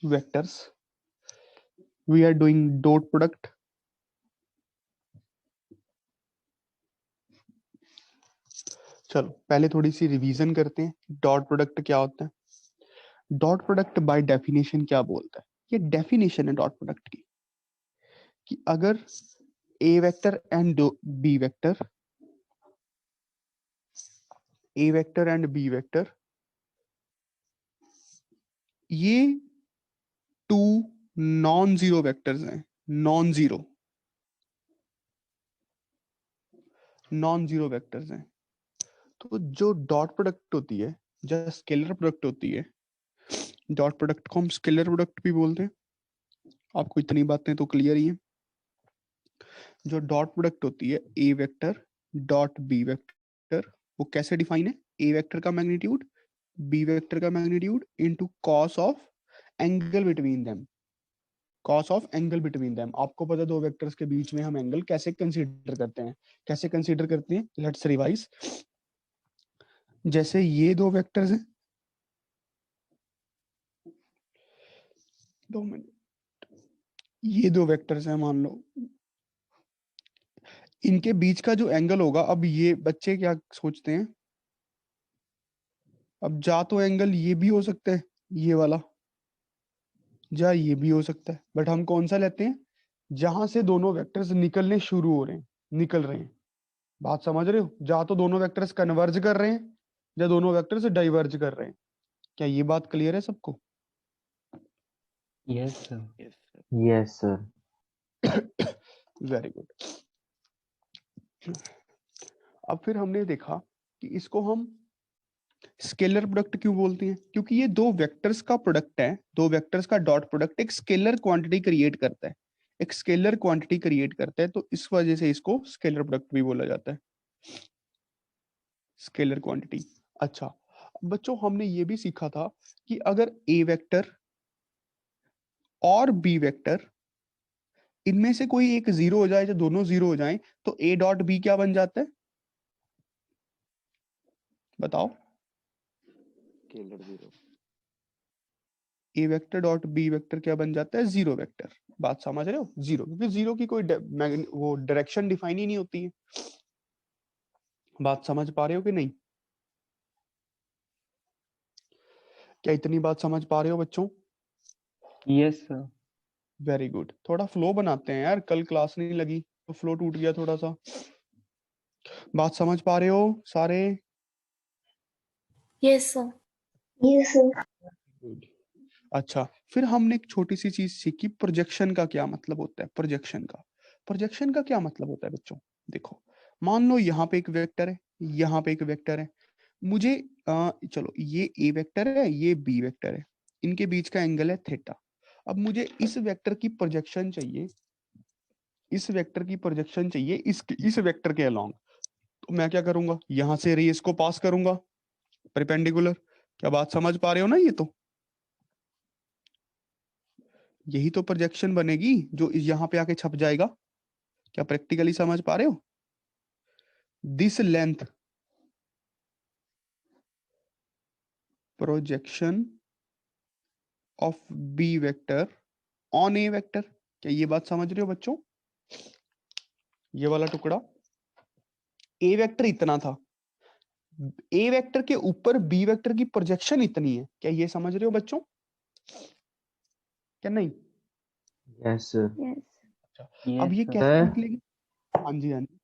vectors. We are doing dot product. चलो पहले थोड़ी सी रिवीजन करते हैं, डॉट प्रोडक्ट क्या होता है। डॉट प्रोडक्ट बाय डेफिनेशन क्या बोलता है, ये डेफिनेशन है डॉट प्रोडक्ट की, कि अगर A vector and B vector, A vector and B vector, ये टू नॉन जीरो वेक्टर्स हैं, नॉन जीरो वेक्टर्स हैं, तो जो डॉट प्रोडक्ट होती है, जो स्केलर प्रोडक्ट होती है, डॉट प्रोडक्ट को हम स्केलर प्रोडक्ट भी बोलते हैं। आपको इतनी बातें तो क्लियर ही है। जो डॉट प्रोडक्ट होती है A vector dot B vector, वो कैसे डिफाइन है, ए वेक्टर का मैग्नीट्यूड बी वेक्टर का magnitude into cos of angle between them, cos of angle between them. आपको पता है दो वेक्टर्स के बीच में हम एंगल कैसे कंसीडर करते हैं, कैसे कंसीडर करते हैं, लेट्स रिवाइज। जैसे ये दो वेक्टर्स हैं, 2 मिनट, ये दो वेक्टर्स हैं मान लो, इनके बीच का जो एंगल होगा, अब ये बच्चे क्या सोचते हैं, अब जा तो एंगल ये भी हो सकता है ये वाला, जा ये भी हो सकता है, बट हम कौन सा लेते हैं, जहां से दोनों वेक्टर्स निकलने शुरू हो रहे हैं, निकल रहे हैं। बात समझ रहे हो, जा तो दोनों वेक्टर्स कन्वर्ज कर रहे हैं, या दोनों वेक्टर्स डाइवर्ज कर रहे हैं। क्या ये बात क्लियर है सबको? Yes sir. Yes sir. Very good. अब फिर हमने देखा कि इसको हम स्केलर प्रोडक्ट क्यों बोलते हैं, क्योंकि ये दो वेक्टर्स का प्रोडक्ट है, दो वेक्टर्स का डॉट प्रोडक्ट एक स्केलर क्वांटिटी क्रिएट करता है, एक स्केलर क्वांटिटी क्रिएट करता है, तो इस वजह से इसको स्केलर प्रोडक्ट भी बोला जाता है, स्केलर क्वांटिटी। अच्छा बच्चों, हमने ये भी सीखा था कि अगर ए वेक्टर और बी वेक्टर, इनमें से कोई एक जीरो हो जाए, या दोनों जीरो हो जाएं, तो ए डॉट बी क्या बन जाता है, बताओ? Scalar zero. A vector dot B vector क्या बन जाता है, जीरो वेक्टर। बात समझ रहे हो, जीरो, क्योंकि जीरो की कोई वो डायरेक्शन डिफाइन ही नहीं होती है। बात समझ पा रहे हो कि नहीं? क्या इतनी बात समझ पा रहे हो बच्चों? Yes sir. Very good. थोड़ा फ्लो बनाते हैं यार, कल क्लास नहीं लगी तो फ्लो टूट गया थोड़ा सा। बात समझ पा रहे हो सारे? Yes sir. Yes sir. Good. अच्छा, फिर हमने एक छोटी सी चीज सीखी, प्रोजेक्शन का क्या मतलब होता है। प्रोजेक्शन का क्या मतलब होता है बच्चों? देखो, मान लो यहाँ पे एक वेक्टर है, यहाँ पे एक वेक्टर है, मुझे चलो ये ए वेक्टर है, ये बी वेक्टर है, इनके बीच का एंगल है थीटा। अब मुझे इस वेक्टर की प्रोजेक्शन चाहिए, इस वेक्टर की प्रोजेक्शन चाहिए इस वेक्टर के अलोंग, तो मैं क्या करूंगा, यहां से रेस को पास करूंगा परपेंडिकुलर। क्या बात समझ पा रहे हो ना? ये तो यही तो प्रोजेक्शन बनेगी जो यहां पे आके छप जाएगा। क्या प्रैक्टिकली समझ पा रहे हो? This length projection of B vector on A vector. क्या ये बात समझ रहे हो बच्चों? ये वाला टुकड़ा, ए वेक्टर इतना था, ए वेक्टर के ऊपर बी वेक्टर की प्रोजेक्शन इतनी है। क्या ये समझ रहे हो बच्चों? क्या नहीं? Yes sir. अच्छा, अब ये यस कैसे सर। निकलेगी? हाँ जी, हाँ जी।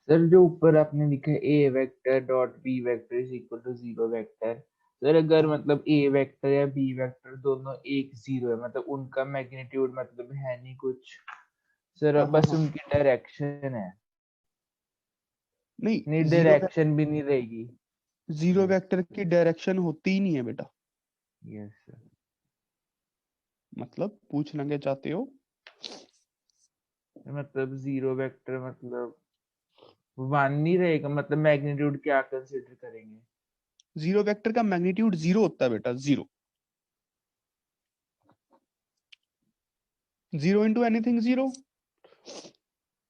सर जो ऊपर आपने लिखा है A vector dot B vector is equal to zero vector, sir अगर मतलब ए वेक्टर या बी वेक्टर दोनों एक जीरो है, मतलब उनका मैग्नीट्यूड मतलब है नहीं कुछ सर, हाँ, हाँ, बस हाँ। उनकी डायरेक्शन है, नहीं, नहीं डायरेक्शन भी नहीं रहेगी। जीरो वेक्टर की डायरेक्शन होती ही नहीं है बेटा। Yes sir. मतलब पूछना क्या चाहते हो? मतलब जीरो वेक्टर मतलब वन नहीं रहेगा, मतलब मैग्नीट्यूड क्या कंसीडर करेंगे? जीरो वेक्टर का मैग्नीट्यूड जीरो होता है बेटा, zero, zero into anything zero.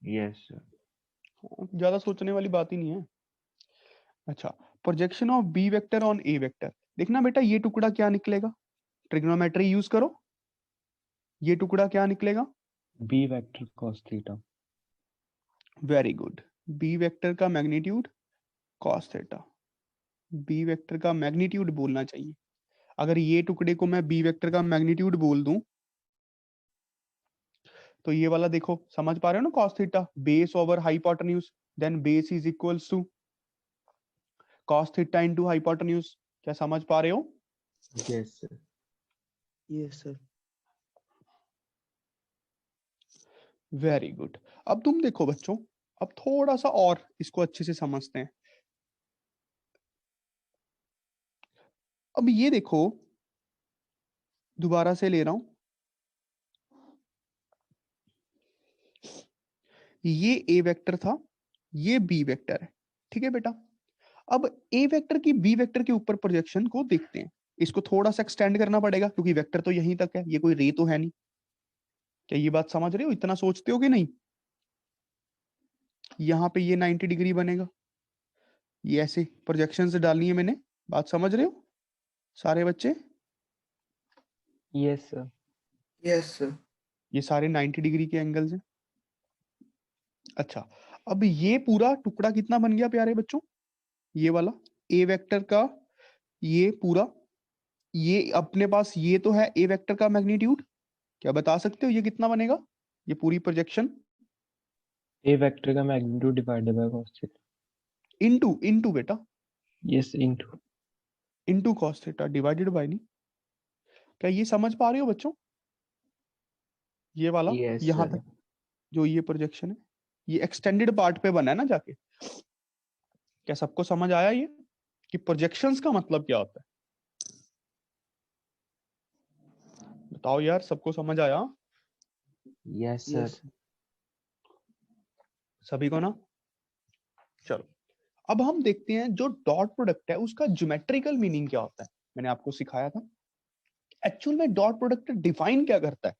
Yes sir. ज्यादा सोचने वाली बात ही नहीं है। अच्छा, projection of B vector on A vector, देखना बेटा ये टुकड़ा क्या निकलेगा, ट्रिग्नोमेट्री यूज करो, ये टुकड़ा क्या निकलेगा? B vector cos theta. Very good, B vector का magnitude cos theta. B vector का मैग्नीट्यूड बोलना चाहिए। अगर ये टुकड़े को मैं बी वेक्टर का मैग्नीट्यूड बोल दूं तो ये वाला देखो, समझ पा रहे हो ना, cos theta base over hypotenuse, then base is equals to cos theta into hypotenuse. क्या समझ पा रहे हो? Yes sir. Yes sir. Very good. अब तुम देखो बच्चों, अब थोड़ा सा और इसको अच्छे से समझते हैं। अब ये देखो, दोबारा से ले रहा हूं, ये ए वेक्टर था, ये बी वेक्टर है, ठीक है बेटा। अब ए वेक्टर की बी वेक्टर के ऊपर प्रोजेक्शन को देखते हैं। इसको थोड़ा सा एक्सटेंड करना पड़ेगा क्योंकि वेक्टर तो यहीं तक है, ये कोई रे तो है नहीं। क्या ये बात समझ रहे हो? इतना सोचते हो कि नहीं? यहाँ पे ये 90 डिग्री बनेगा, ये ऐसे प्रोजेक्शन से डालनी है मैंने। बात समझ रहे हो सारे बच्चे? Yes sir. Yes sir. ये सारे 90 डिग्री के एंगल्स हैं। अच्छा, अब ये पूरा टुकड़ा कितना बन गया प्यारे बच्चों? ये वाला ए वेक्टर का ये पूरा, ये अपने पास ये तो है ए वेक्टर का मैग्नीट्यूड। क्या बता सकते हो ये कितना बनेगा? ये पूरी प्रोजेक्शन ए वेक्टर का magnitude divided by cos theta. Into बेटा, yes into into cos theta divided by नहीं। क्या ये समझ पा रहे हो बच्चों? ये वाला यस यहाँ सर। तक जो ये प्रोजेक्शन है, ये एक्सटेंडेड पार्ट पे बना है ना जाके। क्या सबको समझ आया ये कि प्रोजेक्शंस का मतलब क्या होता है? बताओ यार, सबको समझ आया? Yes sir. सभी को ना? चलो, अब हम देखते हैं जो डॉट प्रोडक्ट है उसका ज्योमेट्रिकल मीनिंग क्या होता है। मैंने आपको सिखाया था एक्चुअल में डॉट प्रोडक्ट डिफाइन क्या करता है।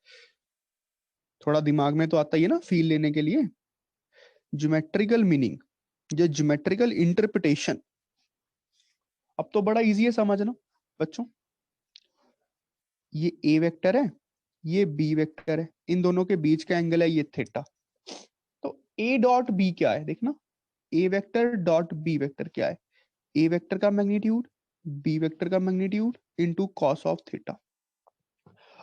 थोड़ा दिमाग में तो आता ही है ना फील लेने के लिए। ज्योमेट्रिकल मीनिंग, जो ज्योमेट्रिकल इंटरप्रिटेशन, अब तो बड़ा इजी है समझना बच्चों। ये ए वेक्टर है, ये बी वेक्टर है, इन दोनों के बीच का एंगल है ये थीटा। तो ए डॉट बी क्या है देखना, A vector dot B vector क्या है? ए वेक्टर का मैग्नीट्यूड बी वेक्टर का magnitude into cos of theta.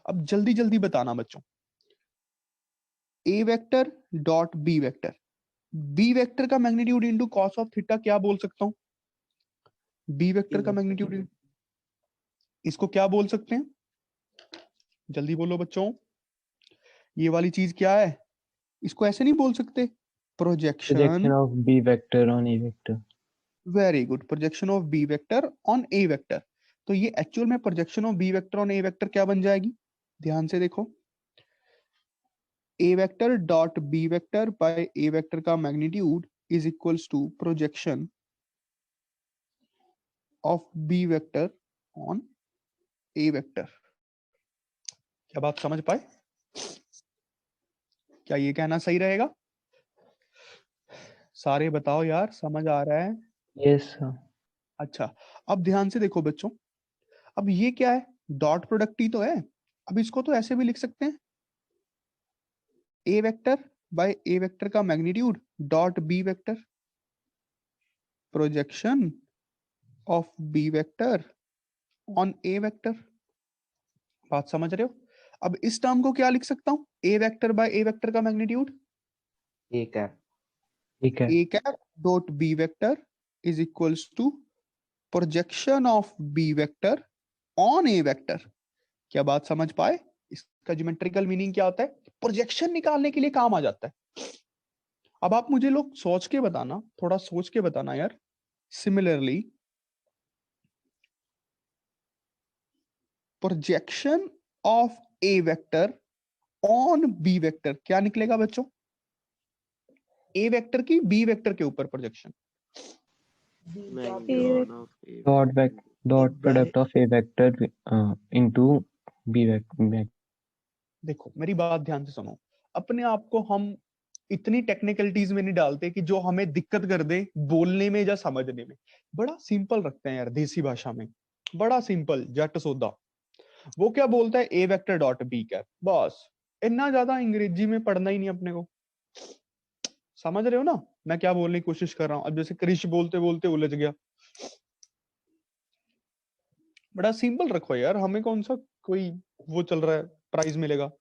अब जल्दी जल्दी बताना बच्चों, A vector dot B vector, B vector का magnitude into cos of theta क्या बोल सकता हूं? बी वेक्टर का मैग्नीट्यूड, इसको क्या बोल सकते हैं? जल्दी बोलो बच्चों, ये वाली चीज क्या है? इसको ऐसे नहीं बोल सकते, projection projection. Of B vector on A vector. Very good, projection of B vector on A vector. तो ये एक्चुअल में projection of B vector on A vector क्या बन जाएगी? ध्यान से देखो, A vector dot B vector by A vector का magnitude is equals to projection of B vector on A vector. क्या बात समझ पाए? क्या ये कहना सही रहेगा? सारे बताओ यार, समझ आ रहा है? Yes sir. अच्छा, अब ध्यान से देखो बच्चों, अब ये क्या है? डॉट प्रोडक्ट ही तो है। अब इसको तो ऐसे भी लिख सकते हैं, A vector by A vector का magnitude dot B vector, projection of B vector on A vector. बात समझ रहे हो? अब इस टर्म को क्या लिख सकता हूं? A vector by A vector का मैग्नीट्यूड ए कैप। ठीक है। A cap dot B vector is equals to projection of B vector on A vector. क्या बात समझ पाए? इसका ज्योमेट्रिकल मीनिंग क्या होता है? प्रोजेक्शन निकालने के लिए काम आ जाता है। अब आप मुझे लोग सोच के बताना, थोड़ा सोच के बताना यार। Similarly projection of A vector on B vector क्या निकलेगा बच्चों? ए वेक्टर की बी वेक्टर के ऊपर projection. Dot product of A vector into B vector. देखो मेरी बात ध्यान से सुनो, अपने आप को हम इतनी टेक्निकलिटीज में नहीं डालते कि जो हमें दिक्कत कर दे बोलने में या समझने में। बड़ा सिंपल रखते हैं यार, देसी भाषा में, बड़ा सिंपल, जट सौदा। वो क्या बोलता है, A vector dot B cap, बस। इतना ज्यादा अंग्रेजी में पढ़ना ही नहीं अपने को। समझ रहे हो ना मैं क्या बोलने की कोशिश कर रहा हूँ? अब जैसे क्रिश बोलते बोलते उलझ गया। बड़ा सिंपल रखो यार, हमें कौन सा कोई वो चल रहा है प्राइज मिलेगा।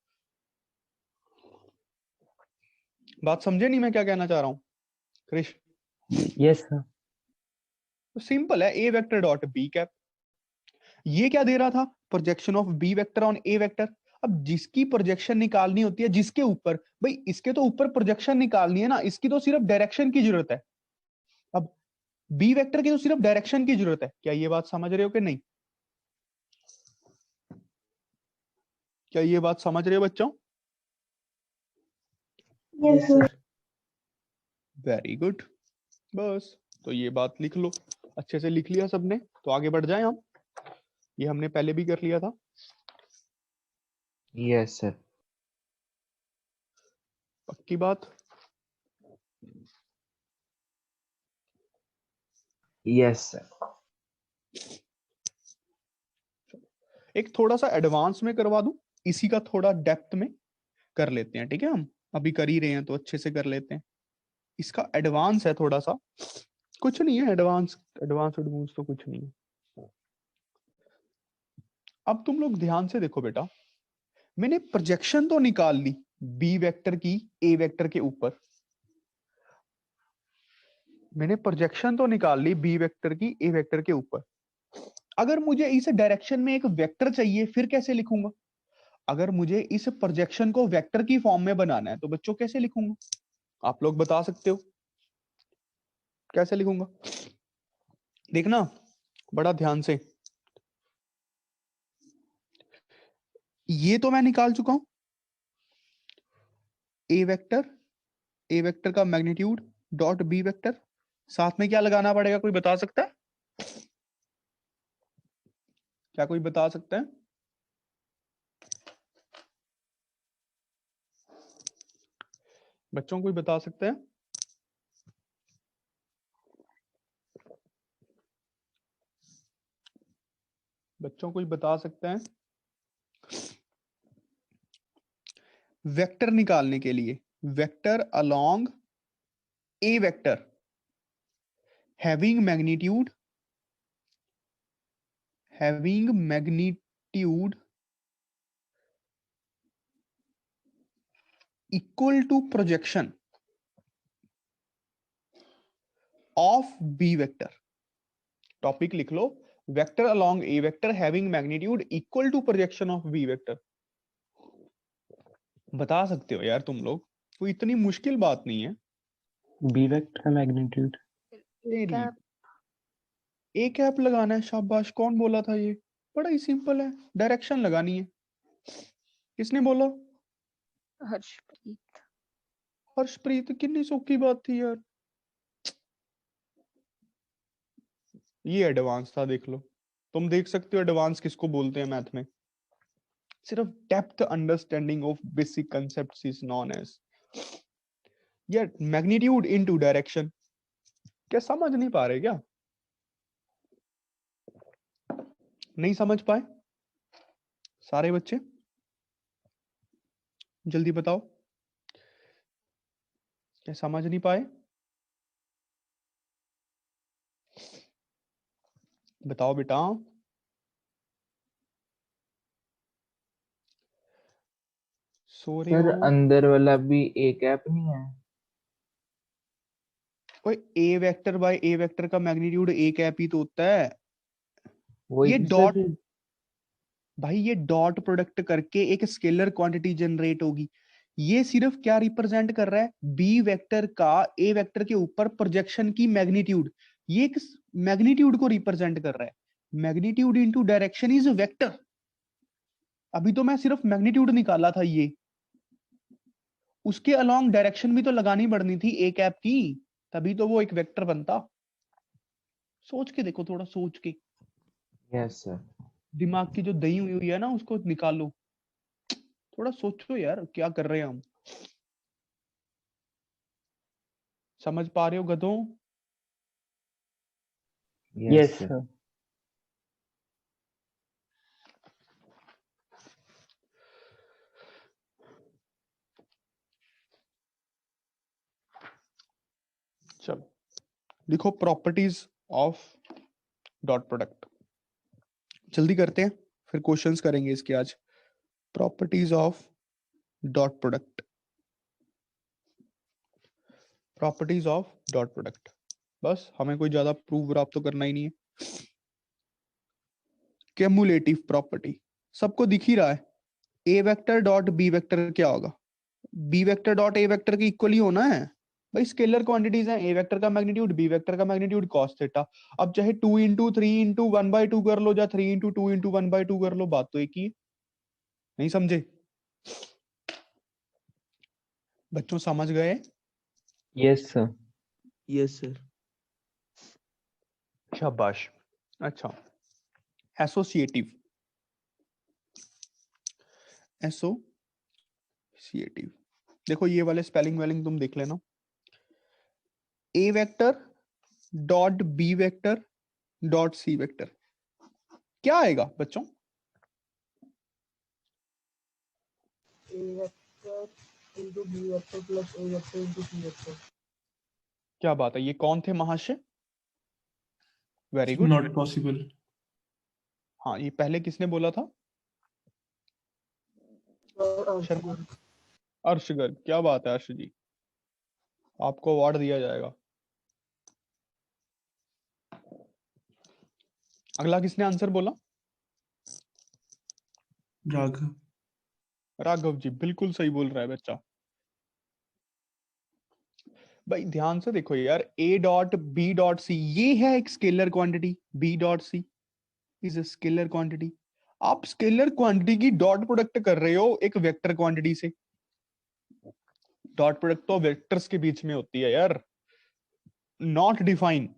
बात समझे नहीं मैं क्या कहना चाह रहा हूँ क्रिश? Yes sir. तो सिंपल है, A vector dot B cap. ये क्या दे रहा था, projection of B vector on A vector. अब जिसकी प्रोजेक्शन निकालनी होती है जिसके ऊपर, भाई इसके तो ऊपर प्रोजेक्शन निकालनी है ना, इसकी तो सिर्फ डायरेक्शन की जरूरत है। अब बी वेक्टर की तो सिर्फ डायरेक्शन की जरूरत है। क्या ये बात समझ रहे हो कि नहीं? क्या ये बात समझ रहे हो बच्चों? Yes, sir. Very good. बस तो ये बात लिख लो, अच्छे से लिख लिया सबने, तो आगे बढ़ जाएं हम। ये हमने पहले भी कर लिया था। Yes sir. पक्की बात? Yes sir. एक थोड़ा सा एडवांस में करवा दूं, इसी का थोड़ा डेप्थ में कर लेते हैं, ठीक है? हम अभी कर ही रहे हैं तो अच्छे से कर लेते हैं। इसका एडवांस है थोड़ा सा, कुछ नहीं है एडवांस, एडवांस एडवांस तो कुछ नहीं है। अब तुम लोग ध्यान से देखो बेटा, मैंने प्रोजेक्शन तो निकाल ली बी वेक्टर की ए वेक्टर के ऊपर, मैंने प्रोजेक्शन तो निकाल ली बी वेक्टर की ए वेक्टर के ऊपर। अगर मुझे इस डायरेक्शन में एक वेक्टर चाहिए फिर कैसे लिखूंगा? अगर मुझे इस प्रोजेक्शन को वेक्टर की फॉर्म में बनाना है तो बच्चों कैसे लिखूंगा? आप लोग बता सकते हो कैसे लिखूंगा? देखना बड़ा ध्यान से, ये तो मैं निकाल चुका हूं ए वेक्टर का मैग्नीट्यूड डॉट बी वेक्टर। साथ में क्या लगाना पड़ेगा, कोई बता सकता है? क्या कोई बता सकता है? बच्चों कोई बता सकते हैं? बच्चों कोई बता सकते हैं? वेक्टर निकालने के लिए, vector along A vector having magnitude equal to projection of B vector. Topic लिख लो, vector along A vector having magnitude equal to projection of B vector. बता सकते हो यार तुम लोग, कोई इतनी मुश्किल बात नहीं है। बी वेक्टर का मैग्नीट्यूड तेरी ए कैप लगाना है, शाबाश। कौन बोला था ये? बड़ा ही सिंपल है, डायरेक्शन लगानी है। किसने बोला? हर्षप्रीत। हर्षप्रीत, कितनी सौखी बात थी यार। ये एडवांस था, देख लो। तुम देख सकते हो एडवांस किसको बोलते हैं मैथ में। सिर्फ depth understanding of basic concepts is non age, ये मैग्नीट्यूड इनटू डायरेक्शन। क्या समझ नहीं पा रहे क्या? नहीं समझ पाए सारे बच्चे? जल्दी बताओ, क्या समझ नहीं पाए? बताओ बेटा। सो रहे सर हो? अंदर वाला भी ए कैप नहीं है? ओए, ए वेक्टर बाय ए वेक्टर का मैग्नीट्यूड ए कैप ही तो होता है। वही ये तो डॉट, सर। भाई ये डॉट प्रोडक्ट करके एक स्केलर क्वांटिटी जनरेट होगी। ये सिर्फ क्या रिप्रेजेंट कर रहा है, बी वेक्टर का ए वेक्टर के ऊपर प्रोजेक्शन की मैग्नीट्यूड। ये एक मैग्नीट्यूड को रिप्रेजेंट कर रहा है। Magnitude into direction is vector. अभी तो मैं सिर्फ मैग्नीट्यूड निकाला था, ये उसके अलोंग डायरेक्शन भी तो लगानी पड़नी थी ए कैप की, तभी तो वो एक वेक्टर बनता। सोच के देखो, थोड़ा सोच के, यस सर। दिमाग की जो दही हुई हुई है ना उसको निकालो। थोड़ा सोचो यार, क्या कर रहे हैं हम? समझ पा रहे हो गधों? Yes sir. सर। लिखो प्रॉपर्टीज ऑफ डॉट प्रोडक्ट। जल्दी करते हैं, फिर क्वेश्चंस करेंगे इसके आज। Properties of dot product, properties of dot product. बस हमें कोई ज्यादा प्रूव आप तो करना ही नहीं है। क्यूमुलेटिव प्रॉपर्टी सबको दिख ही रहा है। A vector dot B vector क्या होगा? B vector dot A vector के इक्वल ही होना है भाई। स्केलर क्वांटिटीज हैं, ए वेक्टर का मैग्नीट्यूड बी वेक्टर का मैग्नीट्यूड कॉस थीटा। अब चाहे 2 इंटू 3 इंटू 1/2 कर लो या 3 इंटू 2 इंटू 1/2 कर लो, बात तो एक ही है। नहीं समझे बच्चों? समझ गए? Yes sir. Yes, sir. शाबाश। अच्छा, एसोसिएटिव, एसोसिएटिव देखो ये वाले स्पेलिंग वेलिंग तुम देख लेना। A vector dot B vector dot C vector क्या आएगा बच्चों? A vector into B vector plus A vector into C vector. क्या बात है, ये कौन थे महाशय? Very good. Not possible. हाँ, ये पहले किसने बोला था? शर्मा, अर्श गर्ग। क्या बात है अर्श जी, आपको अवार्ड दिया जाएगा। अगला किसने आंसर बोला? Raghav. राघव जी बिल्कुल सही बोल रहा है बच्चा। भाई ध्यान से देखो यार, A dot B dot C ये है एक scalar quantity, B dot C is a scalar quantity. आप स्केलर क्वांटिटी की डॉट प्रोडक्ट कर रहे हो एक वेक्टर क्वांटिटी से। डॉट प्रोडक्ट तो वेक्टर्स के बीच में होती है यार, नॉट डिफाइन।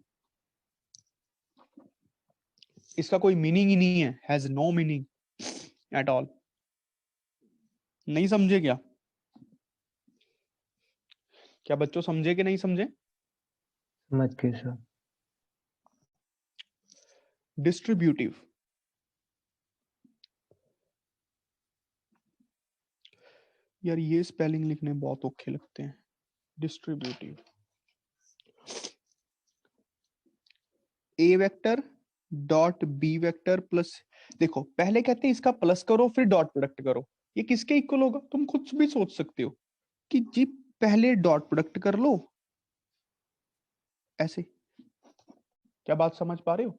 इसका कोई मीनिंग ही नहीं है, has no meaning at all. नहीं समझे क्या? क्या बच्चों समझे कि नहीं समझे? समझ गए सर। डिस्ट्रीब्यूटिव, यार ये स्पेलिंग लिखने बहुत औखे लगते हैं। Distributive, A vector dot B vector plus, देखो पहले कहते हैं इसका प्लस करो फिर डॉट प्रोडक्ट करो। ये किसके इक्वल होगा? तुम खुद भी सोच सकते हो कि जी पहले डॉट प्रोडक्ट कर लो ऐसे। क्या बात समझ पा रहे हो?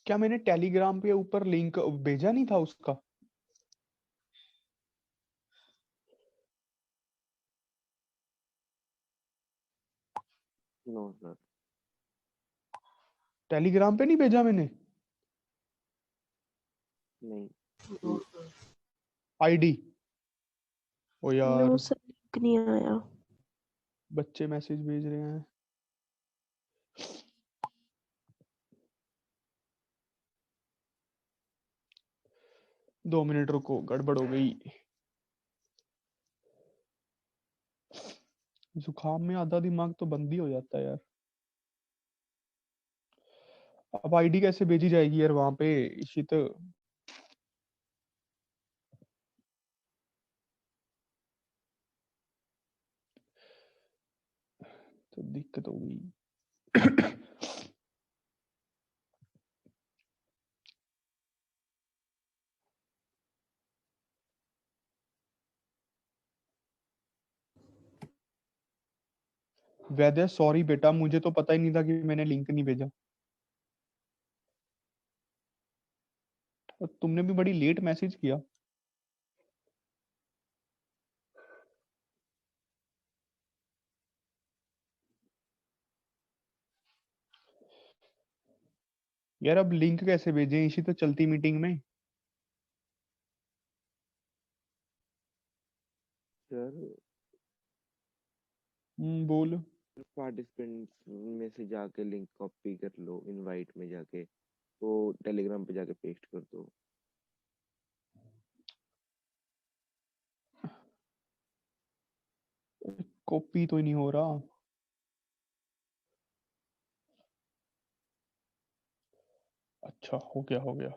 क्या मैंने टेलीग्राम पे ऊपर लिंक भेजा नहीं था उसका? No sir. टेलीग्राम पे नहीं भेजा मैंने? नहीं। आईडी, ओ यार नो सर, लिंक नहीं आया। बच्चे मैसेज भेज रहे हैं। दो मिनट रुको, गड़बड़ हो गई। जुकाम में आधा दिमाग तो बंद ही हो जाता है यार। अब आईडी कैसे भेजी जाएगी यार वहां पे इशित? तो दिक्कत हो गई। वैद्य सॉरी बेटा, मुझे तो पता ही नहीं था कि मैंने लिंक नहीं भेजा। और तुमने भी बड़ी लेट मैसेज किया। यार अब लिंक कैसे भेजें इसी तो चलती मीटिंग में? सर बोल। पार्टिसिपेंट्स में से जाके लिंक कॉपी कर लो, इनवाइट में जाके तो टेलीग्राम पे जाके पेस्ट कर दो। कॉपी तो ही नहीं हो रहा। अच्छा हो गया हो गया।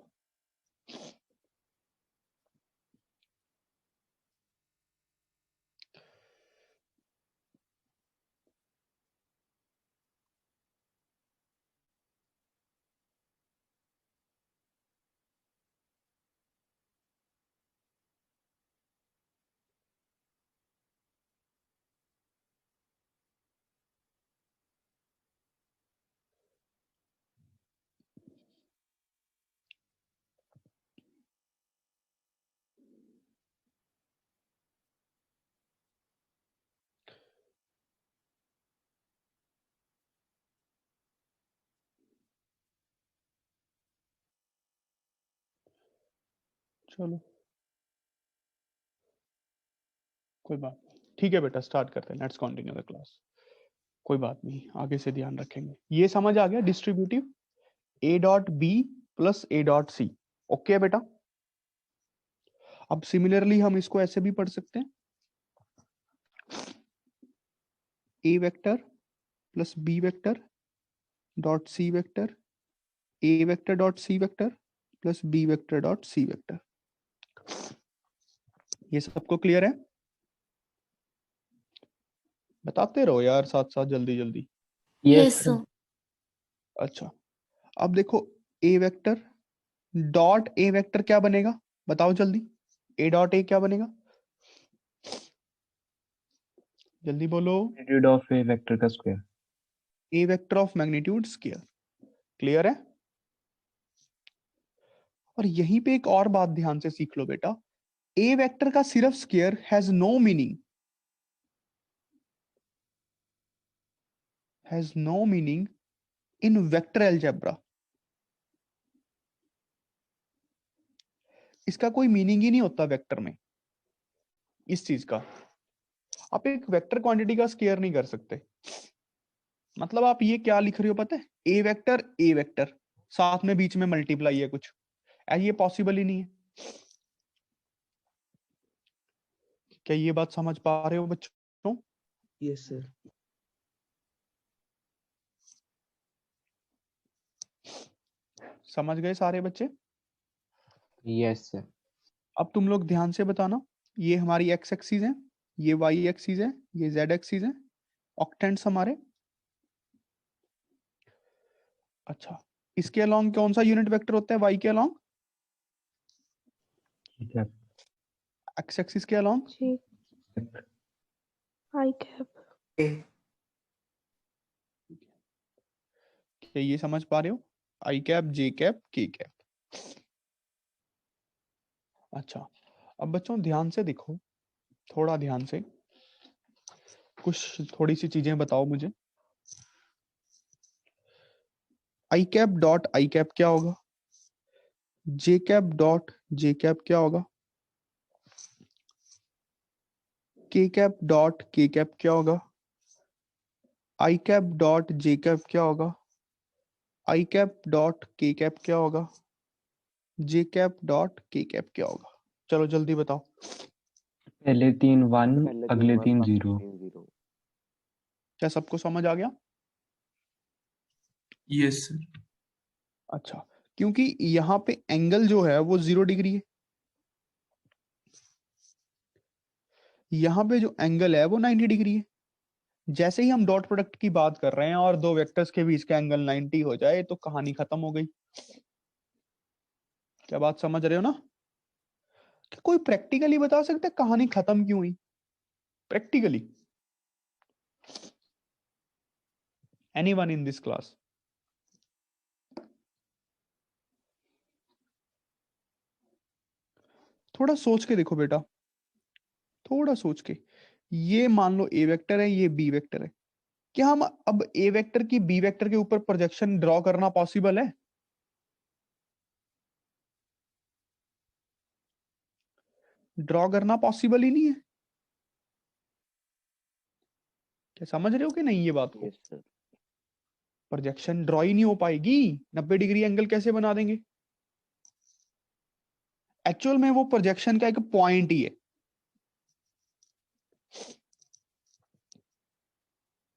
चलो कोई बात नहीं, ठीक है बेटा, स्टार्ट करते हैं, लेट्स कंटिन्यू द क्लास। कोई बात नहीं, आगे से ध्यान रखेंगे। ये समझ आ गया distributive A dot B plus A dot C, okay बेटा। अब सिमिलरली हम इसको ऐसे भी पढ़ सकते हैं, A vector plus B vector dot C vector, A vector dot C vector plus B vector dot C vector. ये सबको क्लियर है? बताते रहो यार साथ साथ, जल्दी जल्दी। Yes sir. अच्छा, अब देखो A vector dot A vector क्या बनेगा, बताओ जल्दी। ए डॉट ए क्या बनेगा, जल्दी बोलो। मैग्नीट्यूड ऑफ ए वेक्टर का square. A vector of magnitude square, clear है? और यहीं पे एक और बात ध्यान से सीख लो बेटा, ए वेक्टर का सिर्फ square has no meaning, has no meaning in vector algebra. इसका कोई मीनिंग ही नहीं होता वेक्टर में, इस चीज का। आप एक वेक्टर क्वांटिटी का स्क्वायर नहीं कर सकते। मतलब आप ये क्या लिख रहे हो पता है, ए वेक्टर साथ में बीच में मल्टीप्लाई है कुछ, ये पॉसिबल ही नहीं है। क्या ये बात समझ पा रहे हो बच्चों? Yes, sir. समझ गए सारे बच्चे? Yes sir. अब तुम लोग ध्यान से बताना, ये हमारी एक्स एक्सिस है, ये वाई एक्सिस है, ये जेड एक्सिस है, ऑक्टेंट्स हमारे। अच्छा, इसके अलोंग कौन सा यूनिट वेक्टर होता है वाई के अलोंग? ठीक है। एक्स एक्सिस के अलोंग जी आई कैप। A. क्या ये समझ पा रहे हो? I cap, J cap, K cap. अच्छा, अब बच्चों ध्यान से देखो, थोड़ा ध्यान से, कुछ थोड़ी सी चीजें बताओ मुझे। आई कैप डॉट आई कैप क्या होगा, जे कैप डॉट जे कैप क्या होगा, के कैप डॉट के कैप क्या होगा, आई कैप डॉट जे कैप क्या होगा, आई कैप डॉट के कैप क्या होगा, जे कैप डॉट के कैप क्या होगा? चलो जल्दी बताओ। पहले 3 1, पहले अगले 1 3 बाकी 0। 3 0। क्या सबको समझ आ गया? Yes sir. अच्छा, क्योंकि यहाँ पे एंगल जो है वो 0 डिग्री है, यहाँ पे जो एंगल है वो 90 डिग्री है। जैसे ही हम डॉट प्रोडक्ट की बात कर रहे हैं और दो वेक्टर्स के बीच का एंगल 90 हो जाए तो कहानी खत्म हो गई। क्या बात समझ रहे हो ना? कि कोई प्रैक्टिकली बता सकते हैं कहानी खत्म क्यों हुई? Practically anyone in this class? थोड़ा सोच के देखो बेटा, थोड़ा सोच के। ये मान लो ए वेक्टर है, ये बी वेक्टर है। क्या हम अब ए वेक्टर की बी वेक्टर के ऊपर प्रोजेक्शन ड्रॉ करना पॉसिबल है? ड्रॉ करना पॉसिबल ही नहीं है। क्या समझ रहे हो कि नहीं ये बात को? Yes sir. प्रोजेक्शन ड्रॉ ही नहीं हो पाएगी, 90 डिग्री एंगल कैसे बना देंगे? एक्चुअल में वो प्रोजेक्शन का एक पॉइंट ही है।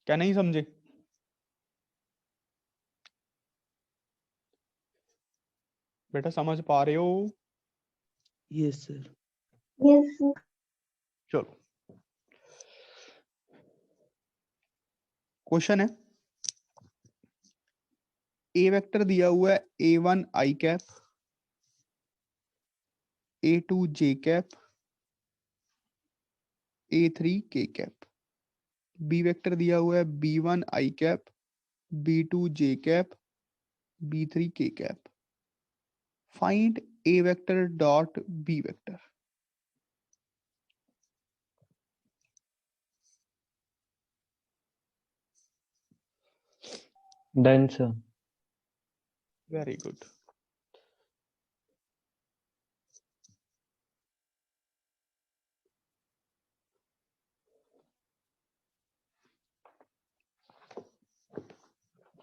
क्या नहीं समझे? बेटा समझ पा रहे हो? Yes, sir. Yes sir. चलो, क्वेश्चन है, ए वेक्टर दिया हुआ है A1 आई कैप, A2 जे कैप, A3 के कैप। बी वेक्टर दिया हुआ है B1 I cap, B2 J cap, B3 K cap. Find A vector dot B vector. Done sir. Very good.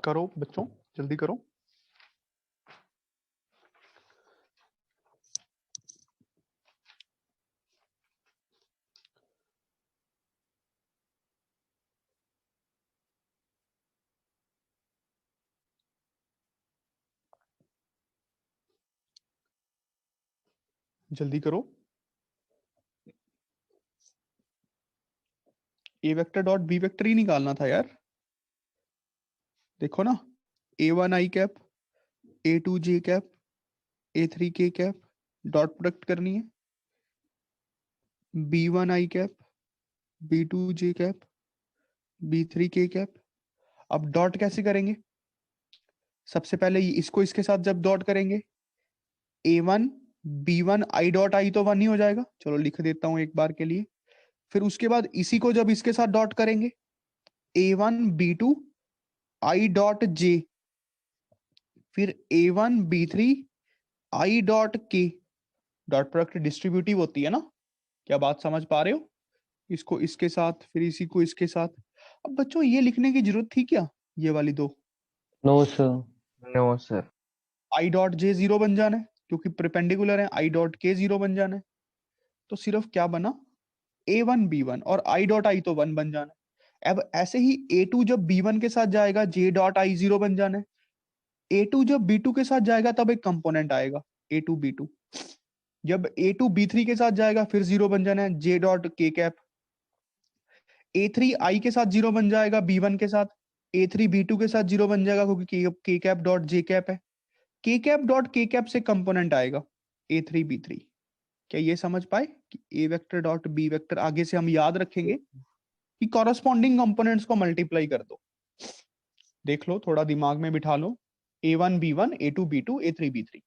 करो बच्चों, जल्दी करो। जल्दी करो। A vector dot B vector ही निकालना था यार। देखो ना, A1 आई कैप, A2 जे कैप, A3 के कैप, डॉट प्रोडक्ट करनी है। B1 आई कैप, B2 जे कैप, B3 के कैप। अब डॉट कैसे करेंगे? सबसे पहले इसको इसके साथ जब डॉट करेंगे, A1 B1 I dot I तो 1 ही हो जाएगा। चलो लिख देता हूं एक बार के लिए। फिर उसके बाद इसी को जब इसके साथ डॉट करेंगे, A1 B2 आई डॉट जे, फिर A1 B3 आई डॉट के। डॉट प्रोडक्ट डिस्ट्रीब्यूटिव होती है ना? क्या बात समझ पा रहे हो? इसको इसके साथ, फिर इसी को इसके साथ। अब बच्चों ये लिखने की जरूरत थी क्या, ये वाली दो? No sir. No sir. I dot J 0 बन जाना है क्योंकि परपेंडिकुलर है, आई डॉट के 0 बन जाना है। तो सिर्फ क्या बना, A1 B1 और आई डॉट आई तो 1 बन जाना है। अब ऐसे ही A2 जब B1 के साथ जाएगा, जे डॉट आई 0 बन जाना है। A2 जब B2 के साथ जाएगा तब एक कंपोनेंट आएगा A2 B2। जब A2 B3 के साथ जाएगा फिर 0 बन जाना है, जे डॉट के कैप। A3 आई के साथ 0 बन जाएगा B1 के साथ। A3 B2 के साथ 0 बन जाएगा क्योंकि के कैप डॉट जे कैप है। के कैप डॉट के कैप से कंपोनेंट आएगा A3 B3। क्या ये समझ पाए कि ए वेक्टर डॉट बी वेक्टर आगे से हम याद रखेंगे कि कॉरस्पॉन्डिंग कंपोनेंट्स को मल्टीप्लाई कर दो। देख लो, थोड़ा दिमाग में बिठा लो। A1 B1 A2 B2 A3 B3।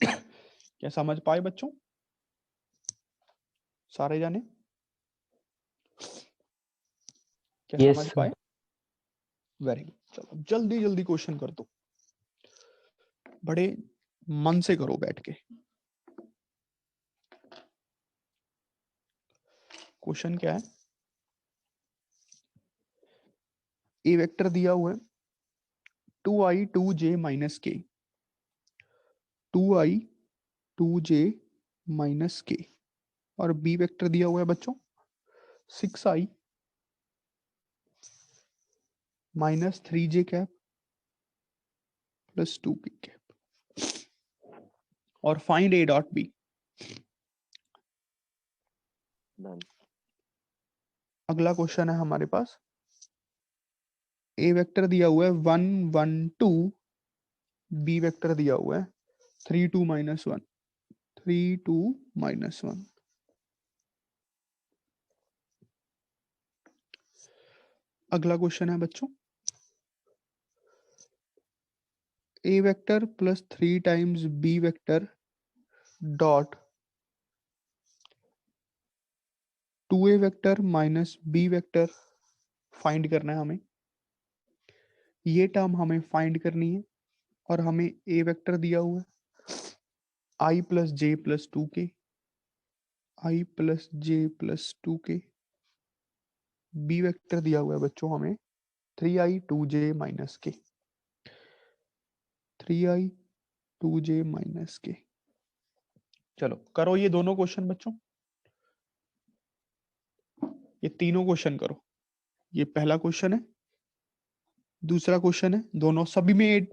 क्या समझ पाए बच्चों सारे जाने? क्या यस समझ सर। पाए? Very good. चलो जल्दी जल्दी क्वेश्चन कर दो, बड़े मन से करो बैठ के। क्वेश्चन क्या है? ए वेक्टर दिया हुआ है 2i 2j माइनस के, 2i 2j माइनस के। और बी वेक्टर दिया हुआ है बच्चों 6i minus 3j cap plus 2 K cap. और find A dot B. Done. अगला क्वेश्चन है हमारे पास, ए वेक्टर दिया हुआ है 1 1 2, बी वेक्टर दिया हुआ है 3 2 माइनस 1, 3 2 माइनस 1। अगला क्वेश्चन है बच्चों, A vector plus 3 times B vector dot 2a vector minus B vector find करना है हमें। ये टर्म हमें फाइंड करनी है और हमें ए वेक्टर दिया हुआ है आई प्लस जे प्लस 2 के, आई प्लस जे प्लस 2 के। बी वेक्टर दिया हुआ है बच्चों हमें 3i 2j माइनस के, 3i 2j माइनस के। चलो करो ये दोनों क्वेश्चन बच्चों, ये तीनों क्वेश्चन करो। ये पहला क्वेश्चन है, दूसरा क्वेश्चन है, दोनों सभी में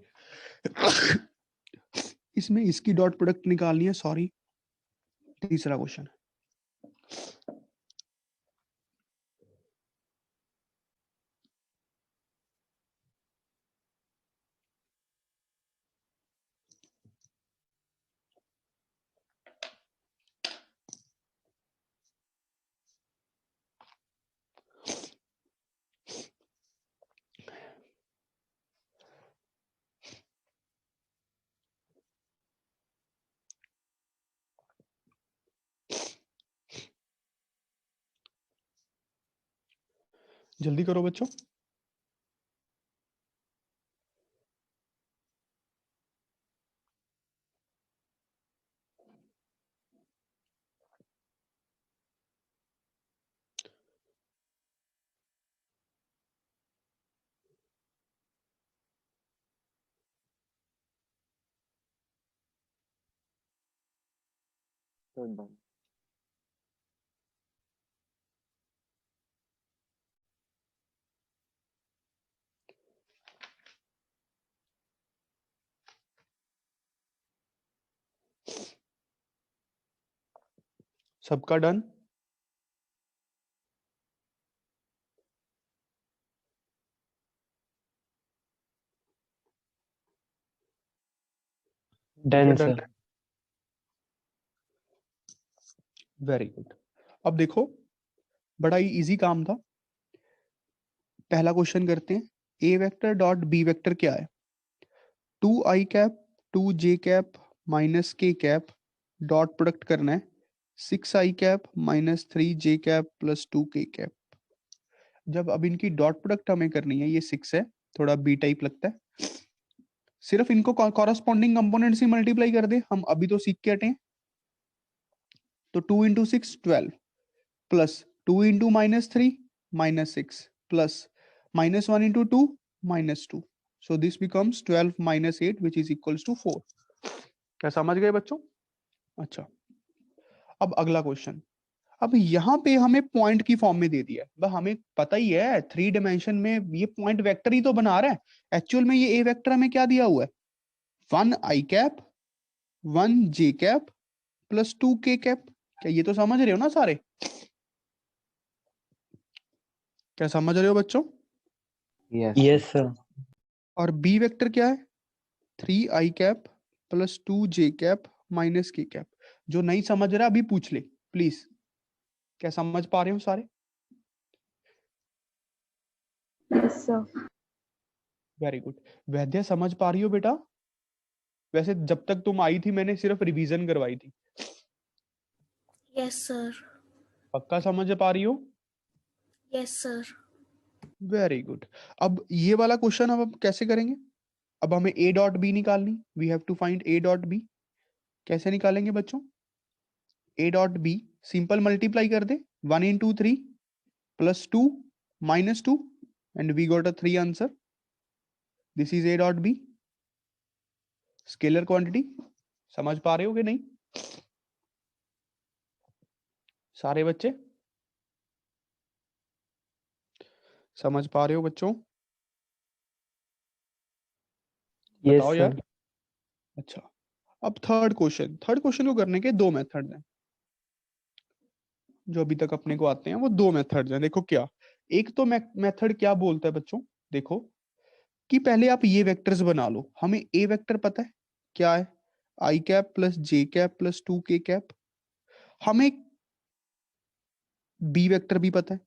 इसमें इसकी डॉट प्रोडक्ट निकालनी है, सॉरी। तीसरा क्वेश्चन है, जल्दी करो बच्चों। Sir done. सबका done? Done done. Sir. Very good. अब देखो, बड़ा ही इजी काम था। पहला क्वेश्चन करते हैं। A vector dot B vector क्या है? 2i cap 2j cap minus k cap dot product करना है 6i cap minus 3j cap plus 2k cap. जब अब इनकी डॉट प्रोडक्ट हमें करनी है, ये 6 है, थोड़ा बी टाइप लगता है, सिर्फ इनको कॉरस्पॉन्डिंग कंपोनेंट से मल्टीप्लाई कर दे। हम अभी तो सीख के हटे हैं। तो 2 into 6 12 plus 2 into minus 3 minus 6 plus minus 1 into 2 minus 2। So this becomes 12 minus 8 which is equals to 4। क्या समझ गए बच्चों? अच्छा, अब अगला क्वेश्चन। अब यहाँ पे हमें पॉइंट की फॉर्म में दे दिया है। बस हमें पता ही है 3 डायमेंशन में ये पॉइंट वेक्टर ही तो बना रहा है। एक्चुअल में ये ए वेक्टर हमें क्या दिया हुआ है? 1i cap 1j cap plus 2k cap. क्या ये तो समझ रहे हो ना सारे? क्या समझ रहे हो बच्चों? Yes sir. और बी वेक्टर क्या है? 3i cap plus 2j cap minus k cap. जो नहीं समझ रहा अभी पूछ ले प्लीज। क्या समझ पा रहे हो सारे? Yes sir. Very good. वैद्य समझ पा रही हो बेटा? वैसे जब तक तुम आई थी मैंने सिर्फ रिवीजन करवाई थी। Yes sir. पक्का समझ पा रही हो? Yes sir. Very good. अब ये वाला क्वेश्चन अब कैसे करेंगे? अब हमें a डॉट बी निकालनी। We have to find a dot B. कैसे निकालेंगे बच्चों? a dot B simple multiply कर दे 1 into 3 plus 2 minus 2 and we got a 3 answer. This is a dot B. Scalar quantity. समझ पा रहे हो कि नहीं सारे बच्चे? समझ पा रहे हो बच्चों? यस बताओ यार। सर। अच्छा, अब थर्ड क्वेश्चन। थर्ड क्वेश्चन को करने के दो मेथड हैं जो अभी तक अपने को आते हैं। वो दो मेथड्स हैं। देखो क्या, एक तो मेथड क्या बोलता है बच्चों, देखो कि पहले आप ये वेक्टर्स बना लो। हमें ए वेक्टर पता है क्या है? I cap plus J cap plus 2k cap. हमें बी वेक्टर भी पता है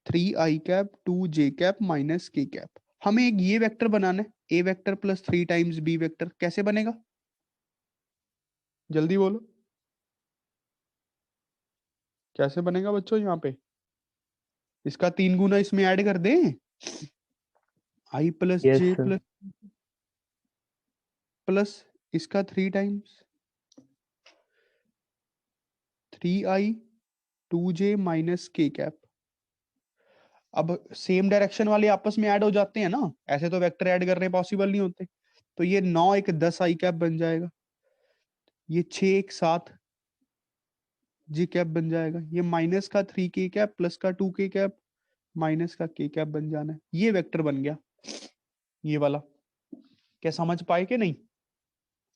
3i cap 2j cap minus k cap. हमें एक ये वेक्टर बनाना है A vector plus 3 times B vector. कैसे बनेगा? जल्दी बोलो कैसे बनेगा बच्चों? यहाँ पे इसका 3 गुना इसमें ऐड कर दें। आई प्लस यस जे सर। प्लस प्लस इसका 3 times 3i 2j minus k cap. अब सेम डायरेक्शन वाले आपस में ऐड हो जाते हैं ना, ऐसे तो वेक्टर ऐड करने पॉसिबल नहीं होते। तो ये 9 एक 10 i कैप बन जाएगा। ये 6 एक 7 j कैप बन जाएगा। ये माइनस का 3k कैप प्लस का 2k कैप माइनस का k कैप बन जाना है। ये वेक्टर बन गया ये वाला। क्या समझ पाए कि नहीं?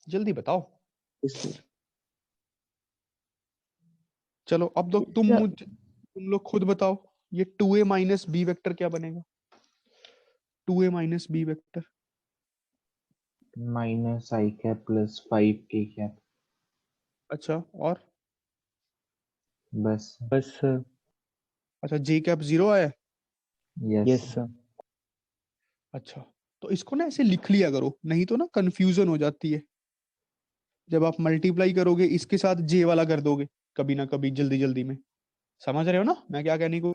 जल्दी बताओ। Yes sir. चलो अब तो तुम लोग खुद बताओ। ये 2a माइनस बी वेक्टर क्या बनेगा? 2a minus B vector. Minus I cap plus 5k cap. अच्छा, और बस। बस सर। अच्छा जे कैप 0 आया। Yes yes sir. अच्छा, तो इसको ना ऐसे लिख लिया करो, नहीं तो ना कंफ्यूजन हो जाती है। जब आप मल्टीप्लाई करोगे इसके साथ जे वाला कर दोगे कभी ना कभी जल्दी जल्दी में। समझ रहे हो ना मैं क्या कहने को?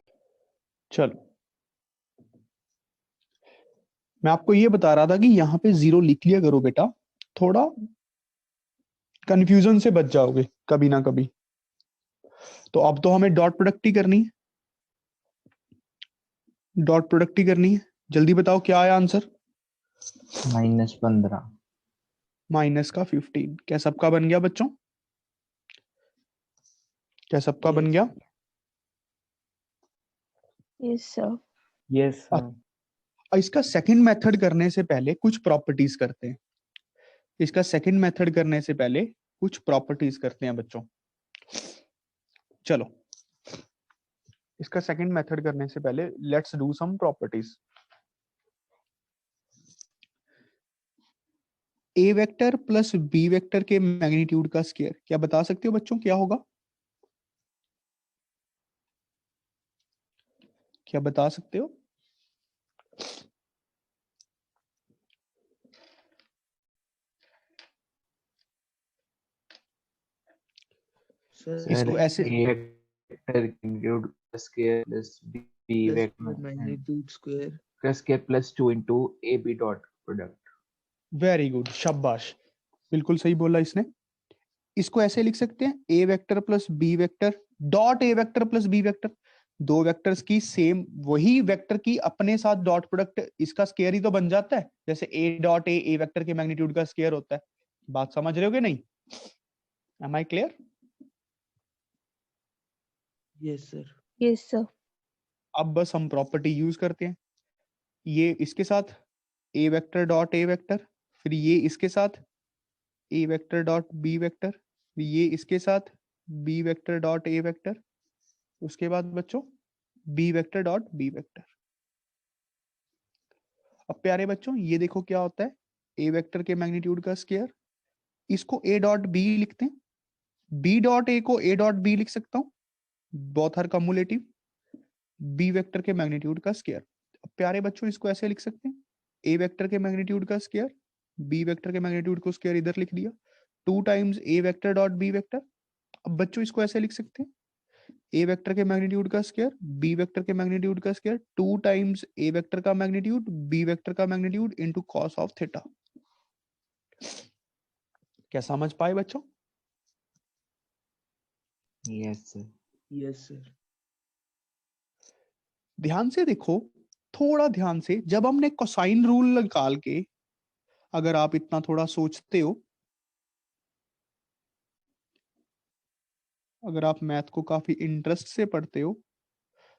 चलो, मैं आपको ये बता रहा था कि यहाँ पे 0 लिख लिया करो बेटा, थोड़ा कंफ्यूजन से बच जाओगे कभी ना कभी। तो अब तो हमें डॉट प्रोडक्ट ही करनी है। डॉट प्रोडक्ट ही करनी है। जल्दी बताओ क्या आया आंसर? -15। माइनस का 15। क्या सबका बन गया बच्चों? क्या सबका बन Yes. गया? Yes, sir. Yes sir. इसका सेकंड मेथड करने से पहले कुछ प्रॉपर्टीज करते हैं. इसका सेकंड मेथड करने से पहले कुछ प्रॉपर्टीज करते हैं बच्चों. चलो, इसका सेकंड मेथड करने से पहले let's do some properties. A vector plus B vector के मैग्नीट्यूड का स्क्वायर, क्या बता सकते हो बच्चों क्या होगा? क्या बता सकते हो? Sir, इसको ऐसे A vector magnitude square plus B plus vector magnitude square. square plus 2 into AB dot product. Very good, शाबाश, बिल्कुल सही बोला इसने. इसको ऐसे लिख सकते हैं A vector plus B vector dot A vector plus B vector. दो वेक्टर्स की सेम वही वेक्टर की अपने साथ डॉट प्रोडक्ट, इसका स्क्वायर ही तो बन जाता है. जैसे ए डॉट ए वेक्टर के मैग्नीट्यूड का स्क्वायर होता है. बात समझ रहे हो कि नहीं? Am I clear? Yes, sir. Yes, sir. अब बस हम प्रॉपर्टी यूज करते हैं. ये इसके साथ A vector dot A vector, फिर ये इसके साथ A vector dot B vector, ये इसके साथ B vector dot A vector, उसके बाद बच्चों B vector dot B vector. अब प्यारे बच्चों ये देखो क्या होता है, ए वेक्टर के मैग्नीट्यूड का स्क्वायर, इसको ए डॉट बी लिखते हैं. बी डॉट ए को ए डॉट बी लिख सकता हूं, both are cumulative. B vector के मैग्नीट्यूड का स्क्वायर. अब प्यारे बच्चों इसको ऐसे लिख सकते हैं, ए वेक्टर के मैग्नीट्यूड का स्क्वायर, बी वेक्टर के मैग्नीट्यूड को स्क्वायर इधर लिख दिया, 2 times A vector dot B vector. अब बच्चों इसको ऐसे लिख सकते हैं, ए वेक्टर के मैग्नीट्यूड का स्क्वायर, बी वेक्टर के मैग्नीट्यूड का स्क्वायर, 2 टाइम्स ए वेक्टर का मैग्नीट्यूड, बी वेक्टर का magnitude into cos of theta. क्या समझ पाए बच्चों? Yes, sir. Yes, sir. ध्यान से देखो, थोड़ा ध्यान से. जब हमने कोसाइन रूल निकाल के, अगर आप इतना थोड़ा सोचते हो, अगर आप मैथ को काफी इंटरेस्ट से पढ़ते हो,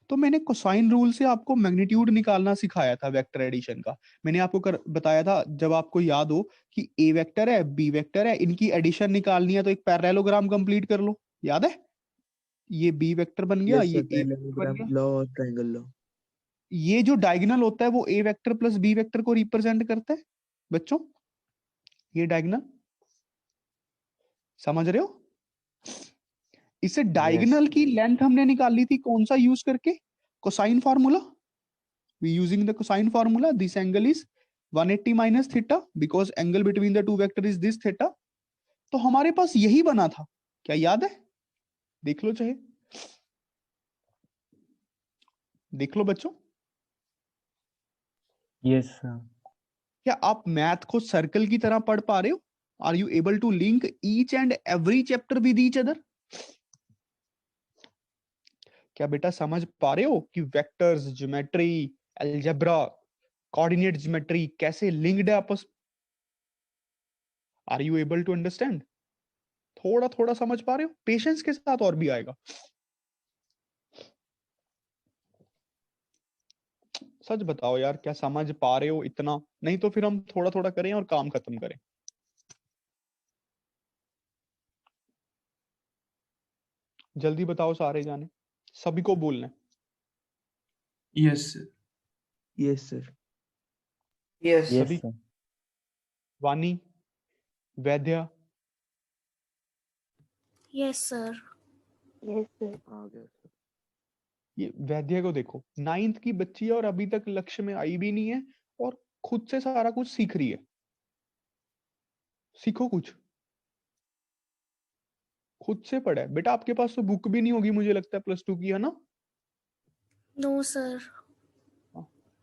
तो मैंने कोसाइन रूल से आपको मैग्नीट्यूड निकालना सिखाया था वेक्टर एडिशन का. मैंने आपको बताया था, जब आपको याद हो कि ए वेक्टर है बी वेक्टर है, इनकी एडिशन निकालनी है तो एक पैरेललोग्राम कंप्लीट कर लो. याद है? ये बी वेक्टर बन गया, Yes, ये sir. ए वेक्टर बन Parallelogram गया. law और triangle law. ये जो डायगोनल होता है वो ए वेक्टर प्लस बी वेक्टर को रिप्रेजेंट करता है बच्चों. ये डायगोनल समझ रहे हो? इसे डायगोनल की लेंथ हमने निकाली थी कौन सा यूज करके? Cosine formula. we using the cosine formula. This angle is 180 minus theta because angle between the two vector is this theta. तो हमारे पास यही बना था. क्या याद है? देख लो, चाहे देख लो बच्चों. Yes sir. क्या आप मैथ को सर्कल की तरह पढ़ पा रहे हो? Are you able to link each and every chapter with each other? क्या बेटा समझ पा रहे हो कि vectors, geometry, algebra, coordinate geometry कैसे लिंक्ड है आपस? Are you able to understand? थोड़ा थोड़ा समझ पा रहे हो? पेशेंस के साथ और भी आएगा. सच बताओ यार, क्या समझ पा रहे हो इतना? नहीं तो फिर हम थोड़ा थोड़ा करें और काम खत्म करें. जल्दी बताओ सारे जाने, सभी को बोलना है. Yes, sir. Yes, sir. Yes. Yes सभी. सर. वानी, वैद्या, Yes, sir. Yes, sir. आ गया सर. ये वैद्या को देखो, 9th की बच्ची है और अभी तक लक्ष्य में आई भी नहीं है और खुद से सारा कुछ सीख रही है. सीखो कुछ, खुद से पढ़ा है. बेटा आपके पास तो बुक भी नहीं होगी मुझे लगता है, +2 की, है ना? No, sir.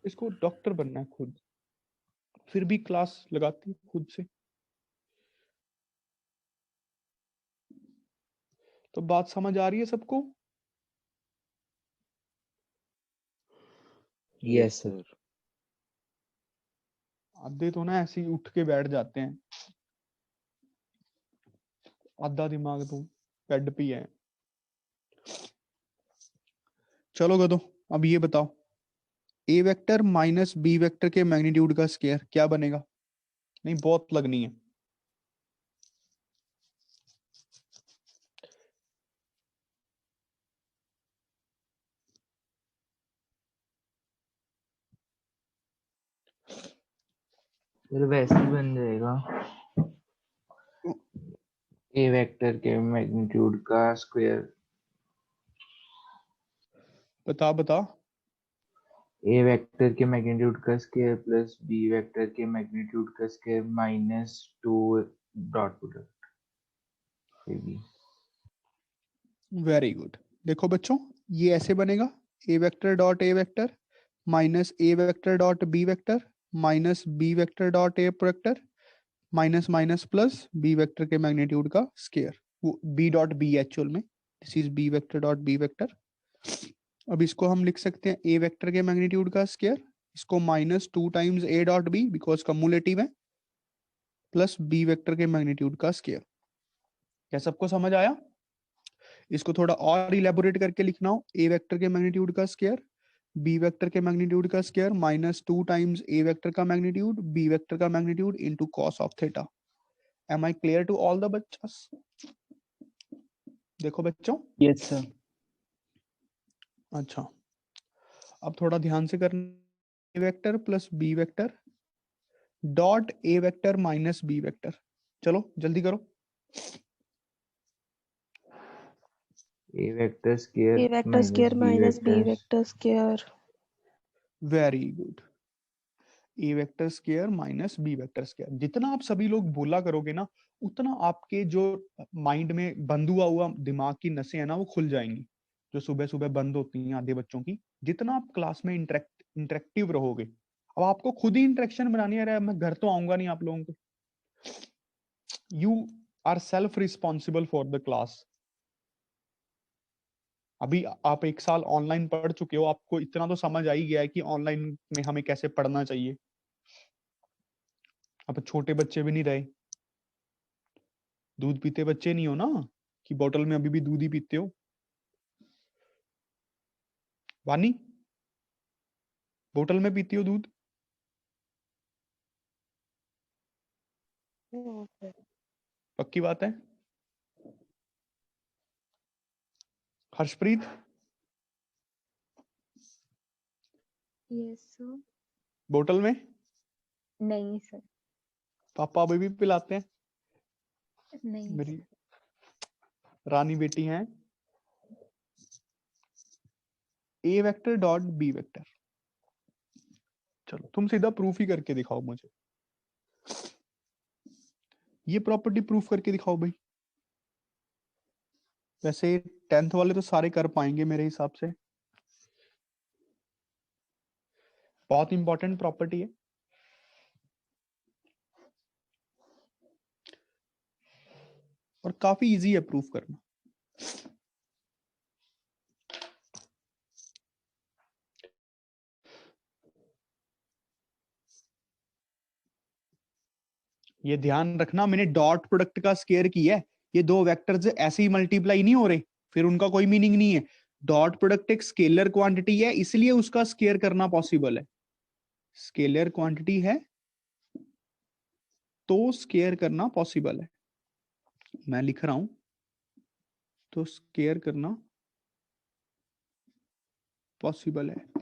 इसको डॉक्टर बनना है खुद, फिर भी क्लास लगाती है खुद से. तो बात समझ आ रही है सबको? Yes, sir. आधे तो ना ऐसे ही उठ के बैठ जाते हैं, आधा दिमाग तो बेड पे ही है. चलो गधो, अब ये बताओ, ए वेक्टर माइनस बी वेक्टर के मैग्नीट्यूड का स्क्वायर क्या बनेगा? नहीं, बहुत लगनी है। फिर वैसे ही बन जाएगा, ए वेक्टर के मैग्नीट्यूड का स्क्वायर, बता बता। ए वेक्टर के मैग्नीट्यूड का स्क्वायर प्लस बी वेक्टर के मैग्नीट्यूड का square minus 2 dot product. Very good. देखो बच्चों, ये ऐसे बनेगा, A vector dot A vector minus A vector dot B vector minus B vector dot A vector minus minus plus B vector के magnitude का square, वो B dot B actual में, this is B vector dot B vector. अब इसको हम लिख सकते हैं ए वेक्टर के मैग्नीट्यूड का स्क्वायर, इसको minus 2 times A dot B because cumulative है, प्लस बी वेक्टर के मैग्नीट्यूड का स्क्वायर। क्या सबको समझ आया? इसको थोड़ा और इलेबोरेट करके लिखना हो, ए वेक्टर के मैग्नीट्यूड का स्क्वायर बी वेक्टर के मैग्नीट्यूड का square minus 2 times A vector का मैग्नीट्यूड बी वेक्टर का magnitude into cos of theta. Am I clear to all the बच्चों? देखो बच्चों, यस सर। अच्छा अब थोड़ा ध्यान से करना, A vector plus B vector dot A vector minus B vector. चलो जल्दी करो। A vector A square vector square minus B vector. vector square. Very good, A vector square minus B vector square. जितना आप सभी लोग बोला करोगे ना, उतना आपके जो माइंड में बंद हुआ दिमाग की नसें है ना, वो खुल जाएंगी, जो सुबह सुबह बंद होती हैं आधे बच्चों की। जितना आप क्लास में इंटरेक्टिव रहोगे, अब आपको खुद ही इंटरेक्शन बनानी है। मैं घर तो आऊंगा नहीं आप लोगों को, you are self responsible for the class. अभी आप 1 साल ऑनलाइन पढ़ चुके हो, आपको इतना तो समझ आ ही गया है कि ऑनलाइन में हमें कैसे पढ़ना चाहिए। अब छोटे बच्चे भी नहीं रहे, दूध पीते बच्चे नहीं हो ना कि बोतल में अभी भी दूध ही पीते हो। वानी, बोतल में पीती हो दूध? पक्की बात है? Harshpreet, Yes, sir. बोतल में? नहीं सर। पापा अभी भी पिलाते हैं? नहीं मेरी रानी बेटी हैं। A vector dot B vector, चलो तुम सीधा प्रूफ ही करके दिखाओ मुझे। ये प्रॉपर्टी प्रूफ करके दिखाओ भाई। वैसे 10th वाले तो सारे कर पाएंगे मेरे हिसाब से, बहुत इंपॉर्टेंट प्रॉपर्टी है। और काफी इजी है प्रूफ करना। ये ध्यान रखना, मैंने डॉट प्रोडक्ट का स्क्वायर किया है, ये दो वेक्टर्स ऐसे ही मल्टीप्लाई नहीं हो रहे, फिर उनका कोई मीनिंग नहीं है। डॉट प्रोडक्ट एक स्केलर क्वांटिटी है, इसलिए उसका स्क्वायर करना पॉसिबल है। स्केलर क्वांटिटी है तो स्क्वायर करना पॉसिबल है। मैं लिख रहा हूं, तो स्क्वायर करना पॉसिबल है।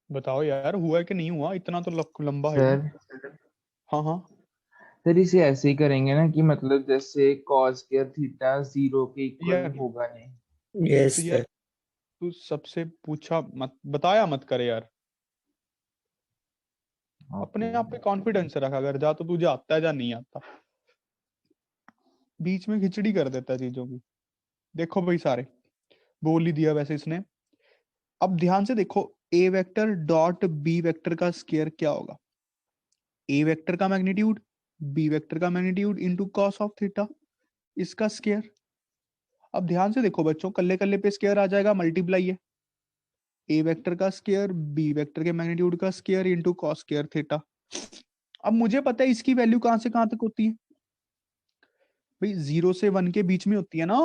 बताओ यार, हुआ कि नहीं हुआ? इतना तो लंबा है ये। सर हाँ हाँ, सर इसे ऐसे ही करेंगे ना कि मतलब जैसे cos स्क्वायर थीटा 0 के इक्वल यार होगा नहीं। Yes, तो यार sir. तू सबसे पूछा मत, बताया मत करे यार, अपने आप पे कॉन्फिडेंस रख, अगर जा तो तुझे आता है, जा नहीं आता, बीच में खिचड़ी कर देता है चीजों की। देखो भाई सारे, बोल ही दिया वैसे इसने। अब ध्यान से देखो, A vector dot B vector का स्केयर क्या होगा? ए वेक्टर का मैग्नीट्यूड बी वेक्टर का magnitude into cos of theta, इसका स्केयर। अब ध्यान से देखो बच्चों, कल्ले कल्ले पे स्केयर आ जाएगा, मल्टीप्लाई है। ए वेक्टर का स्केयर बी वेक्टर के मैग्नीट्यूड का square into cos square theta. अब मुझे पता है इसकी वैल्यू कहां से कहां तक होती है भाई, 0 से 1 के बीच में होती है ना,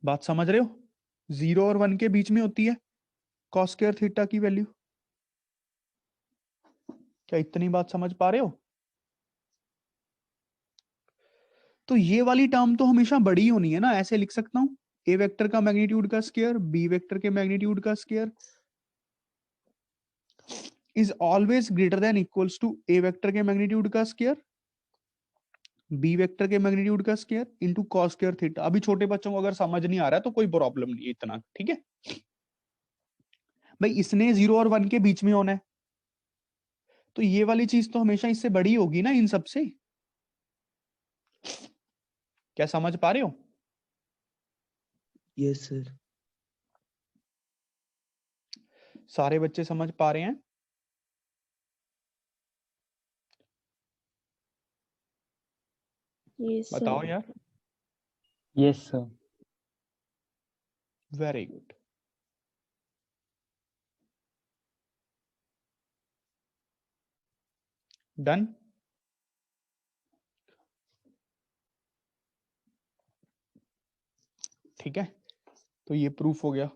बात समझ रहे हो? 0 और 1 के बीच में होती है कॉस स्क्वायर थीटा की वैल्यू। क्या इतनी बात समझ पा रहे हो? तो ये वाली टर्म तो हमेशा बड़ी होनी है ना, ऐसे लिख सकता हूं, ए वेक्टर का मैग्नीट्यूड का स्क्वायर बी वेक्टर के मैग्नीट्यूड का square is always greater than equals to A vector के मैग्नीट्यूड का स्क्वायर बी वेक्टर के मैग्नीट्यूड का square into cos square theta. अभी छोटे बच्चों को अगर समझ नहीं आ रहा है तो कोई प्रॉब्लम नहीं है इतना, ठीक है भाई, इसने 0 और 1 के बीच में होना है, तो ये वाली चीज तो हमेशा इससे बड़ी होगी ना इन सबसे। क्या समझ पा रहे हो? Yes, sir. सारे बच्चे समझ पा रहे हैं? Yes, sir. बताओ यार। Yes sir. Very good. Done. ठीक है, तो ये प्रूफ हो गया,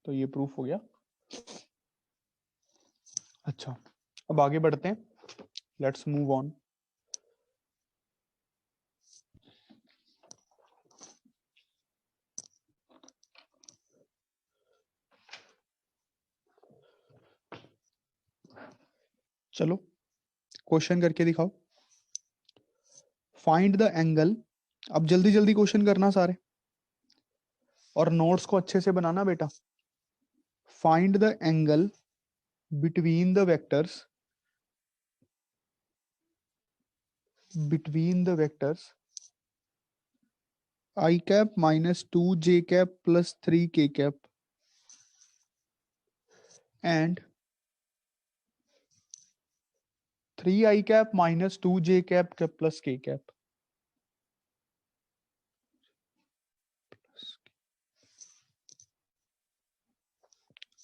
तो ये प्रूफ हो गया। अच्छा, अब आगे बढ़ते हैं, लेट्स मूव ऑन। चलो क्वेश्चन करके दिखाओ। फाइंड द एंगल, अब जल्दी जल्दी क्वेश्चन करना सारे, और नोट्स को अच्छे से बनाना बेटा। Find the angle between the vectors, between the vectors I cap minus 2j cap plus 3k cap and 3i cap minus 2j cap plus k cap।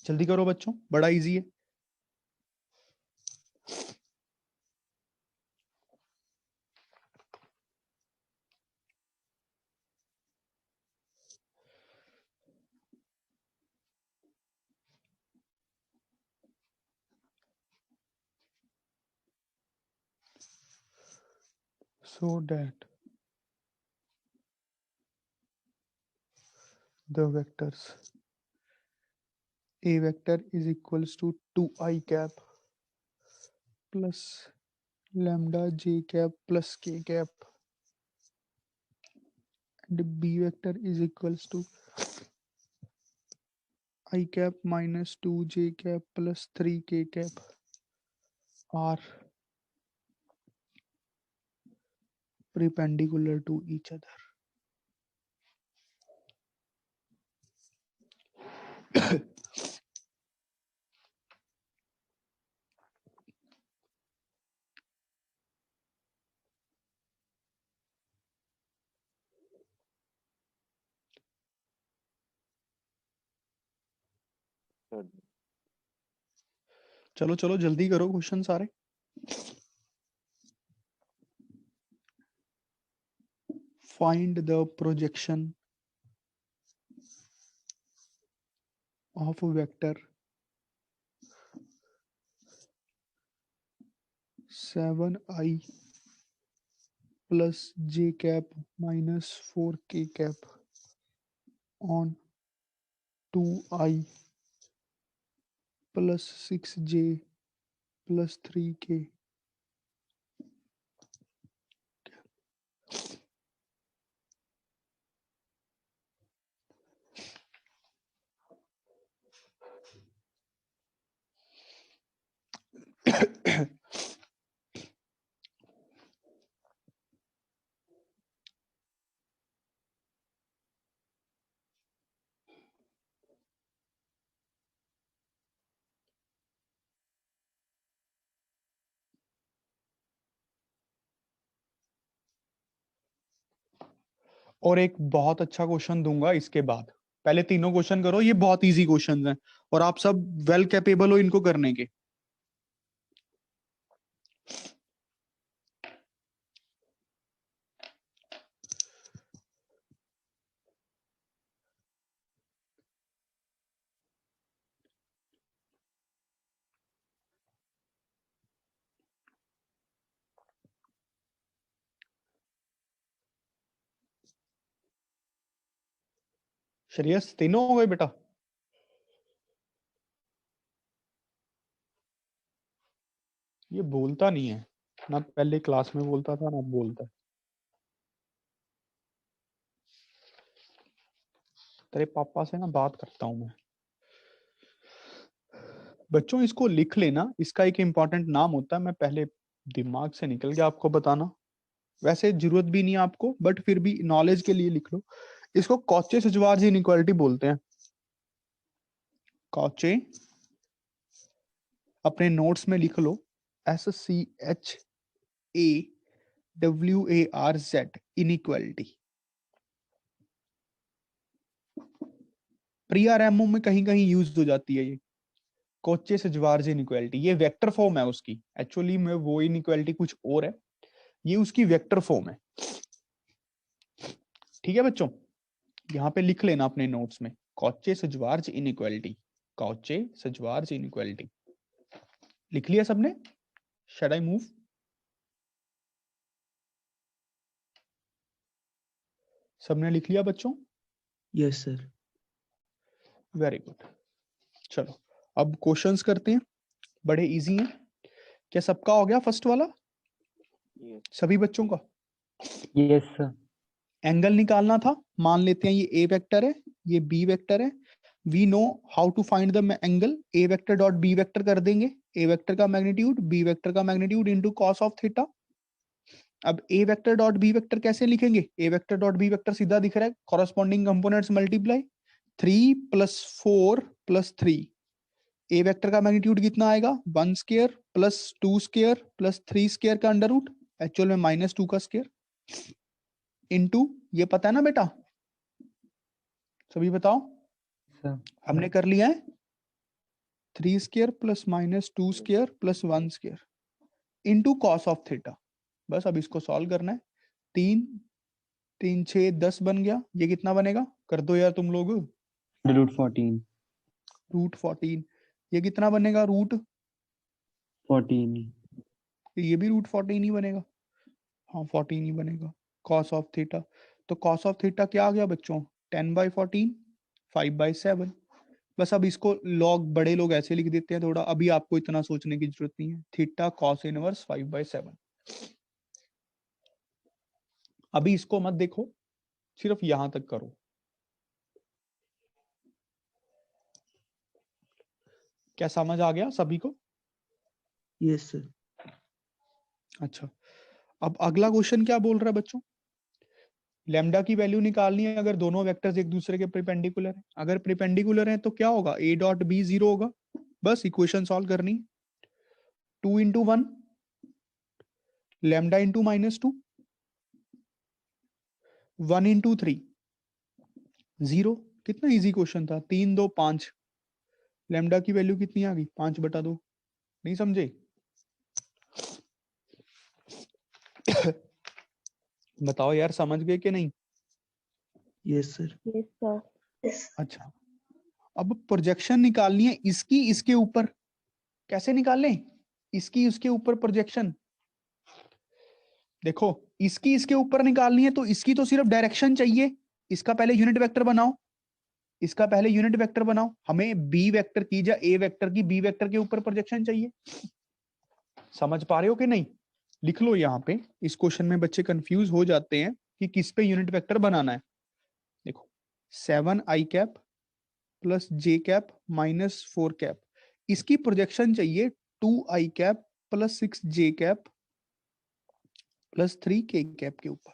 जल्दी करो बच्चों, बड़ा इजी है। So that the vectors a vector is equals to 2i cap plus lambda j cap plus k cap and b vector is equals to I cap minus 2j cap plus 3k cap are perpendicular to each other। चलो चलो जल्दी करो question सारे। Find the projection of a vector 7i plus j cap minus 4k cap on 2i plus 6j plus 3k। और एक बहुत अच्छा question दूंगा इसके बाद। पहले तीनों क्वेश्चन करो, ये बहुत इजी क्वेश्चंस हैं और आप सब वेल कैपेबल हो इनको करने के। श्रेयस तीनों हो गए बेटा? ये बोलता नहीं है ना, पहले क्लास में बोलता था ना अब बोलता है। तेरे पापा से ना बात करता हूं मैं। बच्चों इसको लिख लेना, इसका एक इम्पॉर्टेंट नाम होता है, मैं पहले दिमाग से निकल गया आपको बताना, वैसे जरूरत भी नहीं है आपको बट फिर भी नॉलेज के लिए लिख लो। इसको कॉचे-शेजवार्ज इनइक्वालिटी बोलते हैं। कॉचे अपने नोट्स में लिख लो, SCHAWARZ इनइक्वालिटी। प्री आरएमओ में कहीं कहीं यूज हो जाती है ये कॉचे-शेजवार्ज इनइक्वालिटी। ये वेक्टर फॉर्म है उसकी, एक्चुअली में वो इनइक्वालिटी कुछ और है, ये उसकी वेक्टर फॉर्म है। ठीक है बच्चों, यहाँ पे लिख लेना अपने नोट्स में, कॉचे-शेजवार्ज इनइक्वालिटी, कॉचे-शेजवार्ज इनइक्वालिटी। लिख लिया सबने? Shall I move? सबने लिख लिया बच्चों? Yes sir. Very good. चलो अब क्वेश्चंस करते हैं, बड़े इजी हैं। क्या सबका हो गया फर्स्ट वाला? Yes. सभी बच्चों का? Yes sir. एंगल निकालना था, मान लेते हैं ये ए वेक्टर है, ये बी वेक्टर है। We know how to find the angle, A vector dot B vector कर देंगे, ए वेक्टर का मैग्नीट्यूड बी वेक्टर का magnitude into cos of theta. अब A vector dot B vector कैसे लिखेंगे? A vector dot B vector सीधा दिख रहा है, corresponding components multiply, 3 + 4 + 3। A vector का मैग्नीट्यूड कितना आएगा? 1 square plus 2 square plus 3 square का अंडर रूट, एक्चुअल में -2 का स्क्वायर, इनटू ये पता है ना बेटा? सभी बताओ। सर हमने कर लिया है 3 square plus -2 square plus 1 square into cos of theta. बस अब इसको सॉल्व करना है। 3 3 6 10 बन गया, ये कितना बनेगा? कर दो यार तुम लोग। √14 √14। ये कितना बनेगा?14 ये भी √14 ही बनेगा। हाँ 14 ही बनेगा। कॉस ऑफ थीटा, तो कॉस ऑफ थीटा क्या आ गया बच्चों? 10/14, 5/7। बस अब इसको लॉग, बड़े लोग ऐसे लिख देते हैं थोड़ा, अभी आपको इतना सोचने की जरूरत नहीं है। Theta cos inverse 5/7। अभी इसको मत देखो, सिर्फ यहां तक करो। क्या समझ आ गया सभी को? Yes sir. अच्छा, अब अगला क्वेश्चन क्या बोल रहा है बच्चों? लैम्डा की वैल्यू निकालनी है अगर दोनों वेक्टर्स एक दूसरे के परपेंडिकुलर हैं। अगर परपेंडिकुलर हैं तो क्या होगा? ए डॉट बी 0 होगा। बस इक्वेशन सॉल्व करनी। 2 × 1 लैम्डा इंटू -2, 1 × 3 0। कितना इजी क्वेश्चन था। 3 2 5, लैम्डा की वैल्यू कितनी आ गई? 5/2। नहीं समझे? बताओ यार, समझ गए कि नहीं? Yes sir. Yes sir. अच्छा, अब प्रोजेक्शन निकालनी है इसकी इसके ऊपर। कैसे निकालें? इसकी उसके ऊपर प्रोजेक्शन। देखो, इसकी इसके ऊपर निकालनी है तो इसकी तो सिर्फ डायरेक्शन चाहिए। इसका पहले यूनिट वेक्टर बनाओ, इसका पहले यूनिट वेक्टर बनाओ। हमें बी वेक्टर की या ए वेक्टर की बी वेक्टर के ऊपर प्रोजेक्शन चाहिए। समझ पा रहे हो कि नहीं? लिख लो यहाँ पे। इस क्वेश्चन में बच्चे कंफ्यूज हो जाते हैं कि किस पे यूनिट वेक्टर बनाना है। देखो, 7i cap plus j cap minus 4 cap, इसकी प्रोजेक्शन चाहिए 2i cap plus 6j cap plus 3k cap के ऊपर।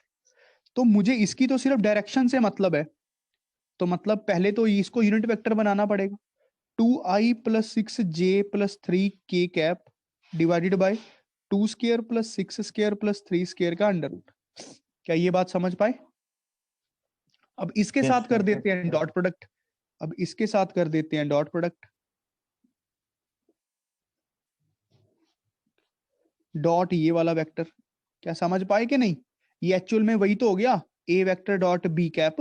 तो मुझे इसकी तो सिर्फ डायरेक्शन से मतलब है, तो मतलब पहले तो इसको यूनिट वेक्टर बनाना पड़ेगा। 2i plus 6j plus 3k cap divided by 2 square plus 6 square plus 3 square का अंडर रूट। क्या ये बात समझ पाए? अब इसके Yes, साथ कर sir. देते हैं डॉट प्रोडक्ट, अब इसके साथ कर देते हैं डॉट प्रोडक्ट, डॉट ये वाला वेक्टर, क्या समझ पाए कि नहीं? ये एक्चुअल में वही तो हो गया, ए वेक्टर डॉट बी कैप,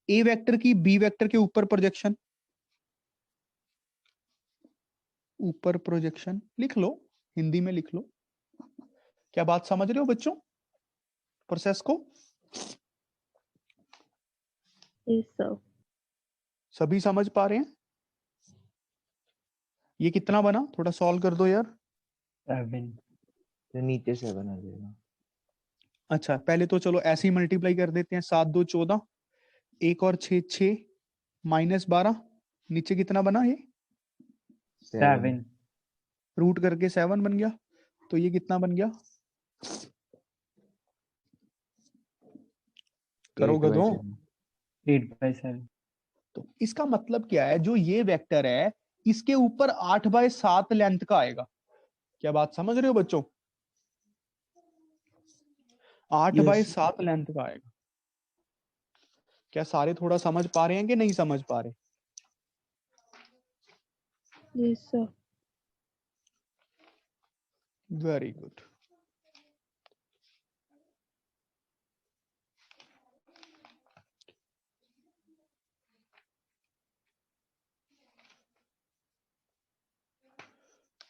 ए वेक्टर की बी वेक्टर के ऊपर प्रोजेक्शन, ऊपर प्रोजेक्शन लिख लो, हिंदी में लिख लो। क्या बात समझ रहे हो बच्चों प्रोसेस को? Yes, sir. सभी समझ पा रहे हैं? ये कितना बना, थोड़ा सॉल्व कर दो यार। 7. तो नीचे 7 आ जाएगा। अच्छा पहले तो चलो ऐसे ही मल्टीप्लाई कर देते हैं, 7 2 14, 1 और 6 6, -12, नीचे कितना बना ये? 7. रूट करके 7 बन गया, तो ये कितना बन गया? करो 8/7 गधों। 8/7. तो इसका मतलब क्या है, जो ये वेक्टर है इसके ऊपर 8/7 लेंथ का आएगा। क्या बात समझ रहे हो बच्चों? 8/7 लेंथ का आएगा। क्या सारे थोड़ा समझ पा रहे हैं कि नहीं समझ पा रहे? Yes, sir. Very good.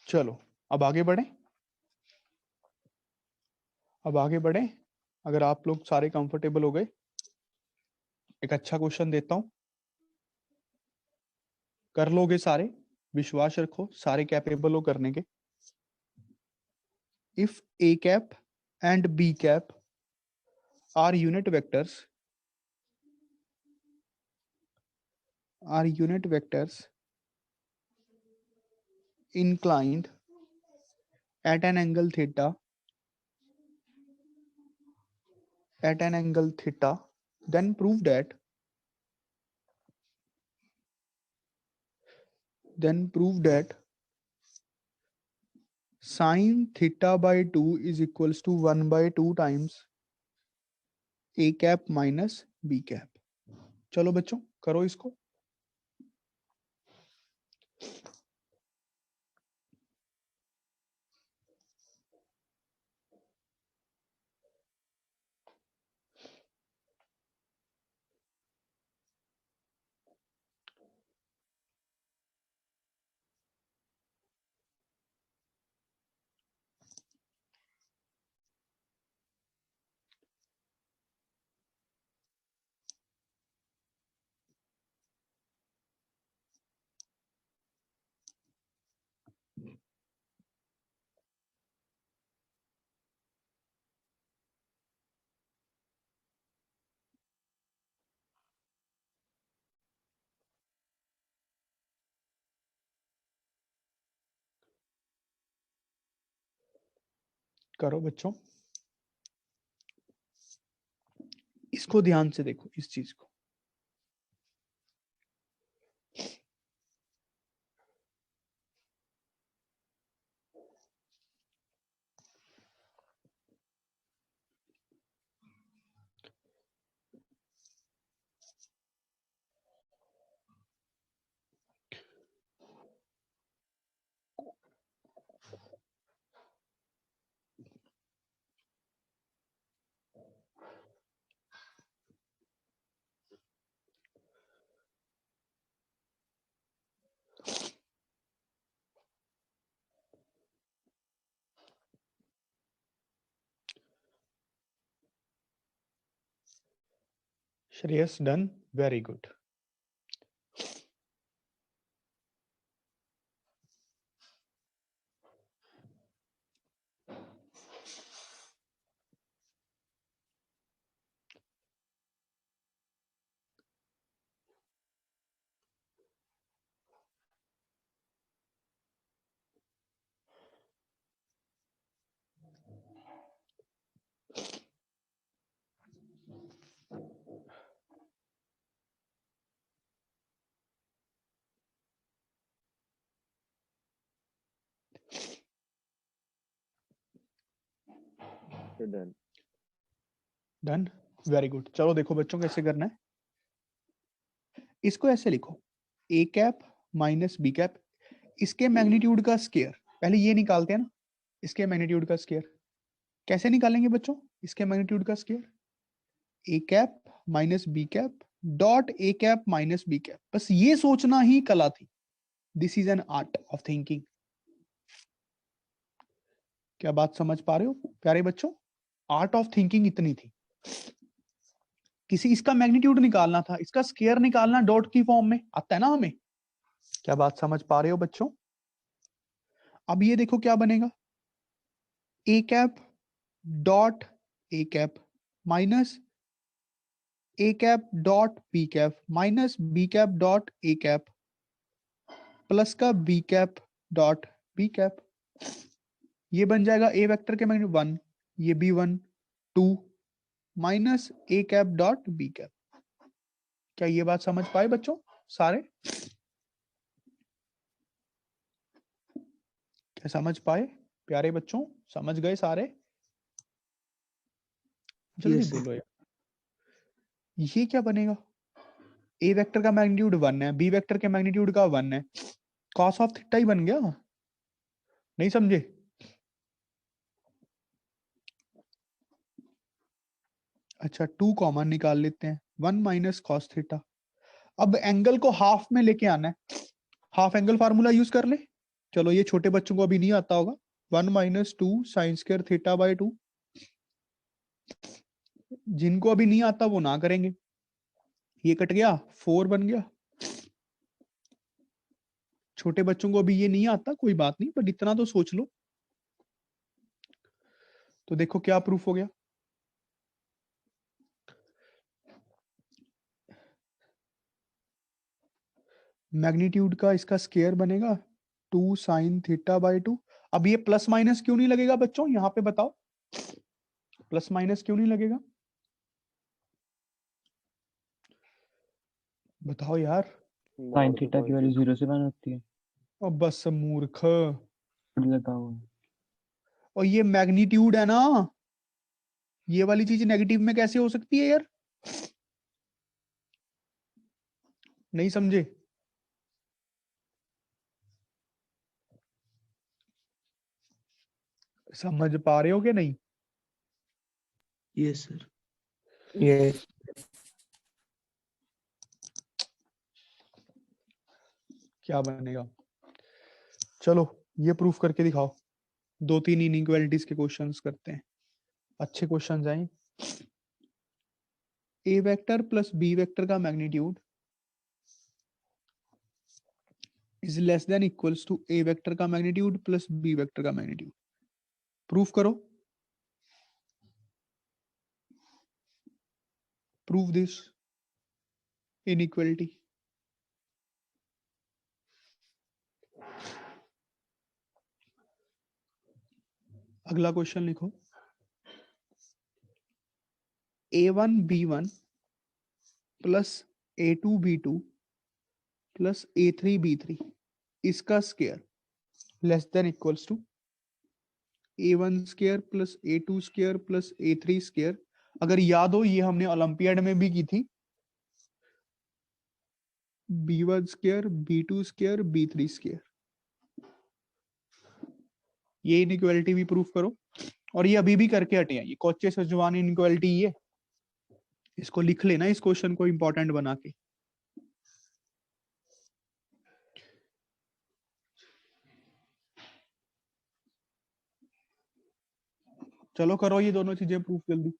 चलो अब आगे बढ़े, अब आगे बढ़े। अगर आप लोग सारे कंफर्टेबल हो गए, एक अच्छा क्वेश्चन देता हूं, कर लोगे सारे, विश्वास रखो सारे कैपेबल हो करने के। If A cap and B cap are unit vectors, are unit vectors inclined at an angle theta, at an angle theta, then prove that sine theta by 2 is equals to 1/2 times a cap minus b cap। चलो बच्चों करो इसको। करो बच्चों, इसको ध्यान से देखो इस चीज को। Shreyas done, very good. Done. Done, very good. चलो देखो बच्चों कैसे करना है। इसको ऐसे लिखो, ए कैप माइनस बी कैप, इसके मैग्नीट्यूड का स्केयर, पहले ये निकालते हैं ना, इसके मैग्नीट्यूड का स्केयर कैसे निकालेंगे बच्चों, इसके मैग्नीट्यूड का square A cap minus B cap dot A cap minus B cap, बस ये सोचना ही कला थी। This is an art of thinking. क्या बात समझ पा रहे हो प्यारे बच्चों, आर्ट ऑफ थिंकिंग इतनी थी। किसी इसका मैग्नीट्यूड निकालना था, इसका स्केयर निकालना डॉट की फॉर्म में आता है ना हमें। क्या बात समझ पा रहे हो बच्चों। अब ये देखो क्या बनेगा, A cap dot A cap minus A cap dot B cap minus B cap dot A cap plus का B cap dot B cap, ये बन जाएगा ए वेक्टर के मैग्नीट्यूड 1, ये भी 1 2 minus A cap dot B cap. क्या ये बात समझ पाए बच्चों सारे, क्या समझ पाए प्यारे बच्चों, समझ गए सारे, जल्दी Yes, sir. बोलो यार। ये क्या बनेगा, ए वेक्टर का मैग्नीट्यूड 1 है, बी वेक्टर के मैग्नीट्यूड का 1 है, कॉस ऑफ थीटा ही बन गया, नहीं समझे। अच्छा 2 कॉमन निकाल लेते हैं, 1 माइनस कॉस थीटा। अब एंगल को हाफ में लेके आना है, हाफ एंगल फार्मूला यूज कर ले। चलो ये छोटे बच्चों को अभी नहीं आता होगा, 1 minus 2 sine square theta by 2, जिनको अभी नहीं आता वो ना करेंगे। ये कट गया, 4 बन गया। छोटे बच्चों को अभी ये नहीं आता कोई बात नहीं, पर इतना तो सोच लो। तो देखो क्या प्रूफ हो गया, मैग्नीट्यूड का इसका स्केयर बनेगा 2 साइन थीटा बाय 2। अब ये प्लस माइनस क्यों नहीं लगेगा बच्चों, यहाँ पे बताओ, प्लस माइनस क्यों नहीं लगेगा, बताओ यार। साइन थीटा की वैल्यू 0 से 1 होती है, अब बस मूर्ख, लगा हुआ है। और ये मैग्नीट्यूड है ना, ये वाली चीज नेगेटिव में कैसे हो सकती है यार, नहीं समझे। समझ पा रहे हो कि नहीं। Yes, sir. Yes. क्या बनेगा, चलो ये प्रूफ करके दिखाओ। 2-3 इनइक्वालिटीज के क्वेश्चंस करते हैं, अच्छे क्वेश्चंस आए। A vector plus B vector का magnitude is less than equals to A vector का मैग्नीट्यूड प्लस बी वेक्टर का मैग्नीट्यूड, प्रूफ करो, प्रूव दिस इनइक्वालिटी। अगला क्वेश्चन लिखो, a1 b1 plus a2 b2 plus a3 b3 इसका square less than equals to a1 square plus a2 square plus a3 square. अगर याद हो ये हमने ओलंपियाड में भी की थी, b1 square b2 square b3 square. ये इनइक्वालिटी भी प्रूफ करो, और ये अभी भी करके हटे हैं, ये कोचे सजवान इनइक्वालिटी ये, इसको लिख लेना इस क्वेश्चन को इंपॉर्टेंट बना के। चलो करो ये दोनों चीजें प्रूफ जल्दी।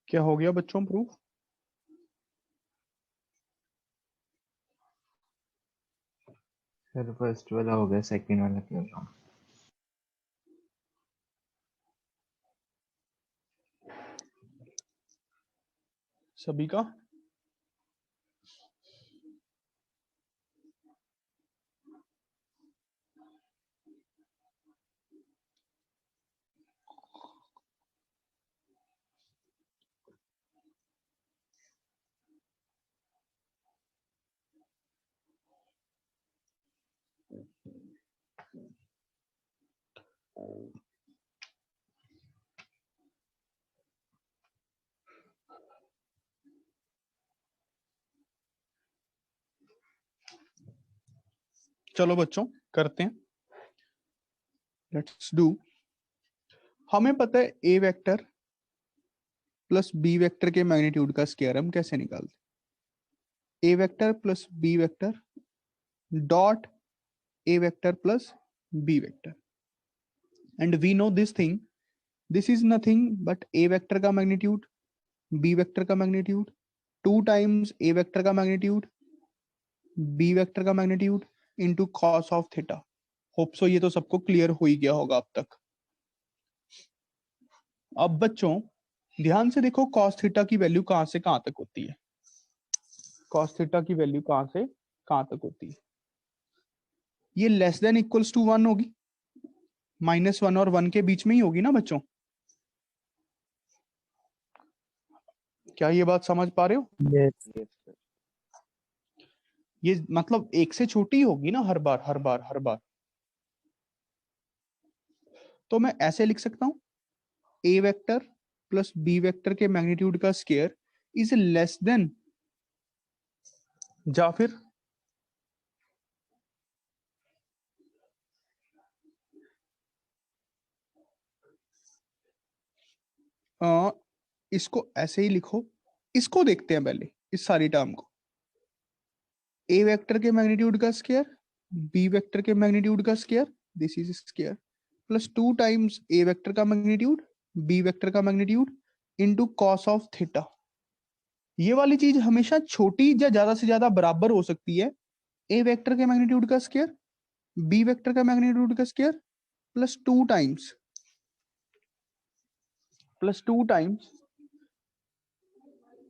क्या हो गया बच्चों प्रूफ? सर फर्स्ट वाला हो गया, सेकंड वाला कर रहा हूँ। सभी का? चलो बच्चों करते हैं, लेट्स डू। हमें पता है A vector plus B vector के मैग्नीट्यूड का स्क्वायर हम कैसे निकालते? A vector plus B vector dot A vector plus B vector, and we know this thing, this is nothing but A vector का magnitude B vector का magnitude 2 times A vector का magnitude B vector का magnitude into cos of theta. Hope so ये तो सबको clear हो ही गया होगा अब तक। अब बच्चों ध्यान से देखो, कॉस थीटा की वैल्यू कहां से कहां तक होती है? कॉस थीटा की वैल्यू कहां से कहां तक होती है? ये लेस देन इक्वल्स टू 1 होगी, -1 और 1 के बीच में ही होगी ना बच्चों? क्या ये बात समझ पा रहे हो? Yes. Yes sir. ये मतलब 1 से छोटी होगी ना हर बार हर बार हर बार। तो मैं ऐसे लिख सकता हूं, A vector plus B vector के मैग्नीट्यूड का स्क्वायर इज लेस देन, या फिर इसको ऐसे ही लिखो। इसको देखते हैं पहले, इस सारी टर्म को। ए वेक्टर के मैग्नीट्यूड का स्क्वायर बी वेक्टर के मैग्नीट्यूड का square, this is square, plus 2 times A vector का मैग्नीट्यूड बी वेक्टर का magnitude into cos of theta. ये वाली चीज हमेशा छोटी या ज्यादा से ज्यादा बराबर हो सकती है ए वेक्टर के मैग्नीट्यूड का स्क्वायर बी वेक्टर का मैग्नीट्यूड का square plus 2 times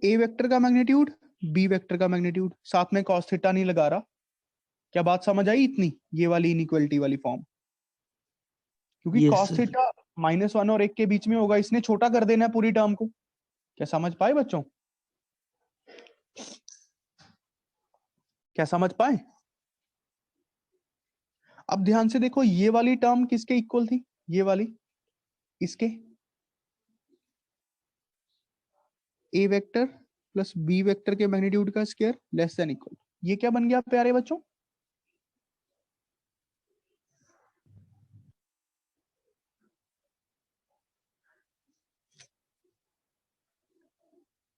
A vector का मैग्नीट्यूड बी वेक्टर का मैग्नीट्यूड, साथ में कॉस थीटा नहीं लगा रहा। क्या बात समझ आई इतनी? ये वाली इनइक्वालिटी वाली फॉर्म, क्योंकि Yes, कॉस sir. थीटा -1 और 1 के बीच में होगा, इसने छोटा कर देना है पूरी टर्म को। क्या समझ पाए बच्चों? क्या समझ पाए? अब ध्यान से देखो, ये वाली टर्म किसके इक्वल थी? ये वाली इसके, ए वेक्टर प्लस बी वेक्टर के मैग्नीट्यूड का स्क्वायर लेस देन इक्वल। ये क्या बन गया प्यारे बच्चों?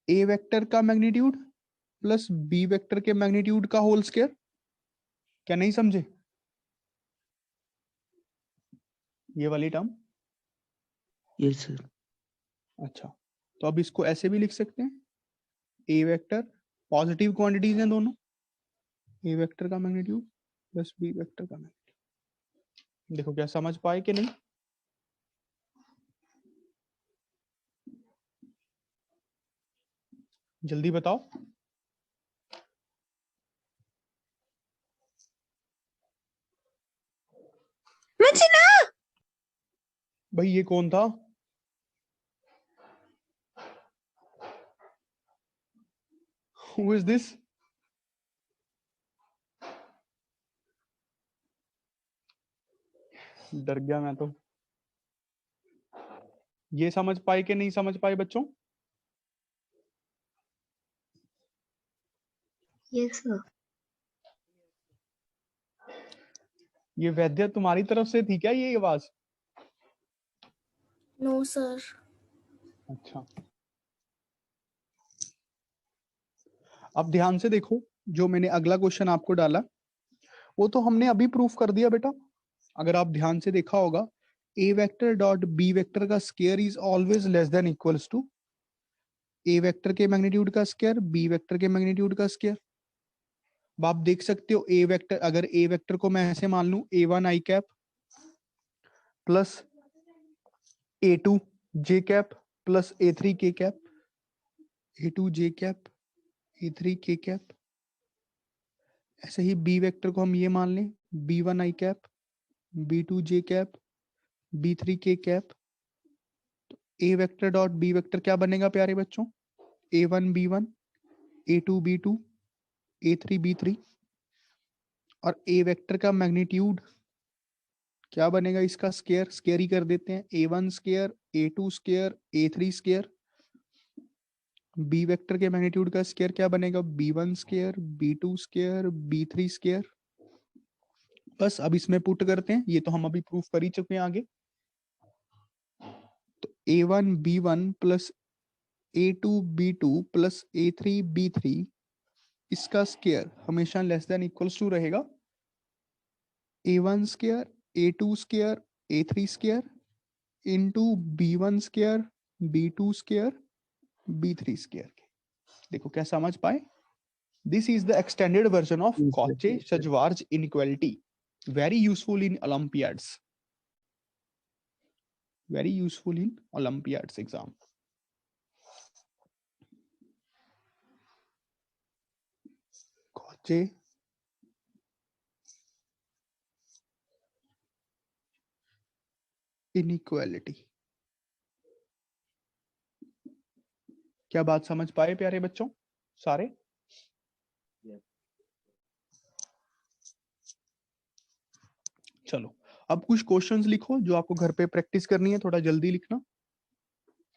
ए वेक्टर का मैग्नीट्यूड प्लस बी वेक्टर के मैग्नीट्यूड का होल स्क्वायर। क्या नहीं समझे ये वाली टर्म? Yes, sir. अच्छा, तो अब इसको ऐसे भी लिख सकते हैं, ए वेक्टर, पॉजिटिव क्वांटिटीज हैं दोनों, ए वेक्टर का मैग्नीट्यूड प्लस बी वेक्टर का मैग्नीट्यूड। देखो क्या समझ पाए कि नहीं? जल्दी बताओ। भाई ये कौन था? Who is this? डर गया मैं तो। ये समझ पाए कि नहीं समझ पाए बच्चों? Yes, sir. ये वैद्य तुम्हारी तरफ से थी क्या ये आवाज? No, sir. अच्छा, अब ध्यान से देखो, जो मैंने अगला क्वेश्चन आपको डाला वो तो हमने अभी प्रूफ कर दिया बेटा। अगर आप ध्यान से देखा होगा, A vector dot B vector का square is always less than equals to A vector के मैग्नीट्यूड का स्क्वायर, बी वेक्टर के मैग्नीट्यूड का स्क्वायर। अब आप देख सकते हो ए वेक्टर, अगर ए वेक्टर को मैं ऐसे मान लूं A1 i cap plus A2 j cap plus A3 k cap, A2 j cap A3 k cap. ऐसे ही बी वेक्टर को हम ये मान लें B1 i cap B2 j cap B3 k cap. तो ए वेक्टर डॉट बी वेक्टर क्या बनेगा प्यारे बच्चों? A1 B1 A2 B2 A3 B3। और ए वेक्टर का मैग्नीट्यूड क्या बनेगा? इसका स्क्वायर, स्क्वायर ही कर देते हैं, A1 square A2 square A3 square. B vector के मैग्नीट्यूड का स्क्वायर क्या बनेगा? B1 square B2 square B3 square. बस अब इसमें पुट करते हैं, ये तो हम अभी प्रूफ कर ही चुके हैं आगे। तो A1 B1 plus A2 B2 plus A3 B3, इसका स्क्वायर हमेशा लेस देन इक्वल्स टू रहेगा A1 square A2 square A3 square into B1 square B2 square B3 square. देखो क्या समझ पाए? This is the extended version of Yes, sir. Cauchy-Schwarz inequality, very useful in Olympiads, very useful in Olympiads exam. Cauchy inequality। क्या बात समझ पाए प्यारे बच्चों सारे? चलो अब कुछ क्वेश्चंस लिखो जो आपको घर पे प्रैक्टिस करनी है, थोड़ा जल्दी लिखना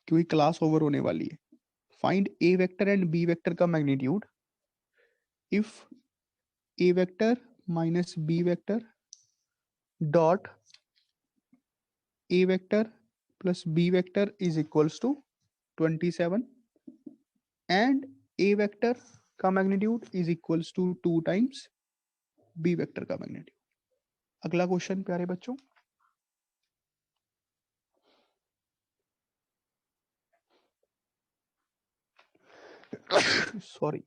क्योंकि क्लास ओवर होने वाली है। Find A vector and B vector का magnitude if A vector minus B vector dot A vector plus B vector is equals to 27 and A vector का magnitude is equals to 2 times B vector का magnitude. अगला question प्यारे बच्चों, sorry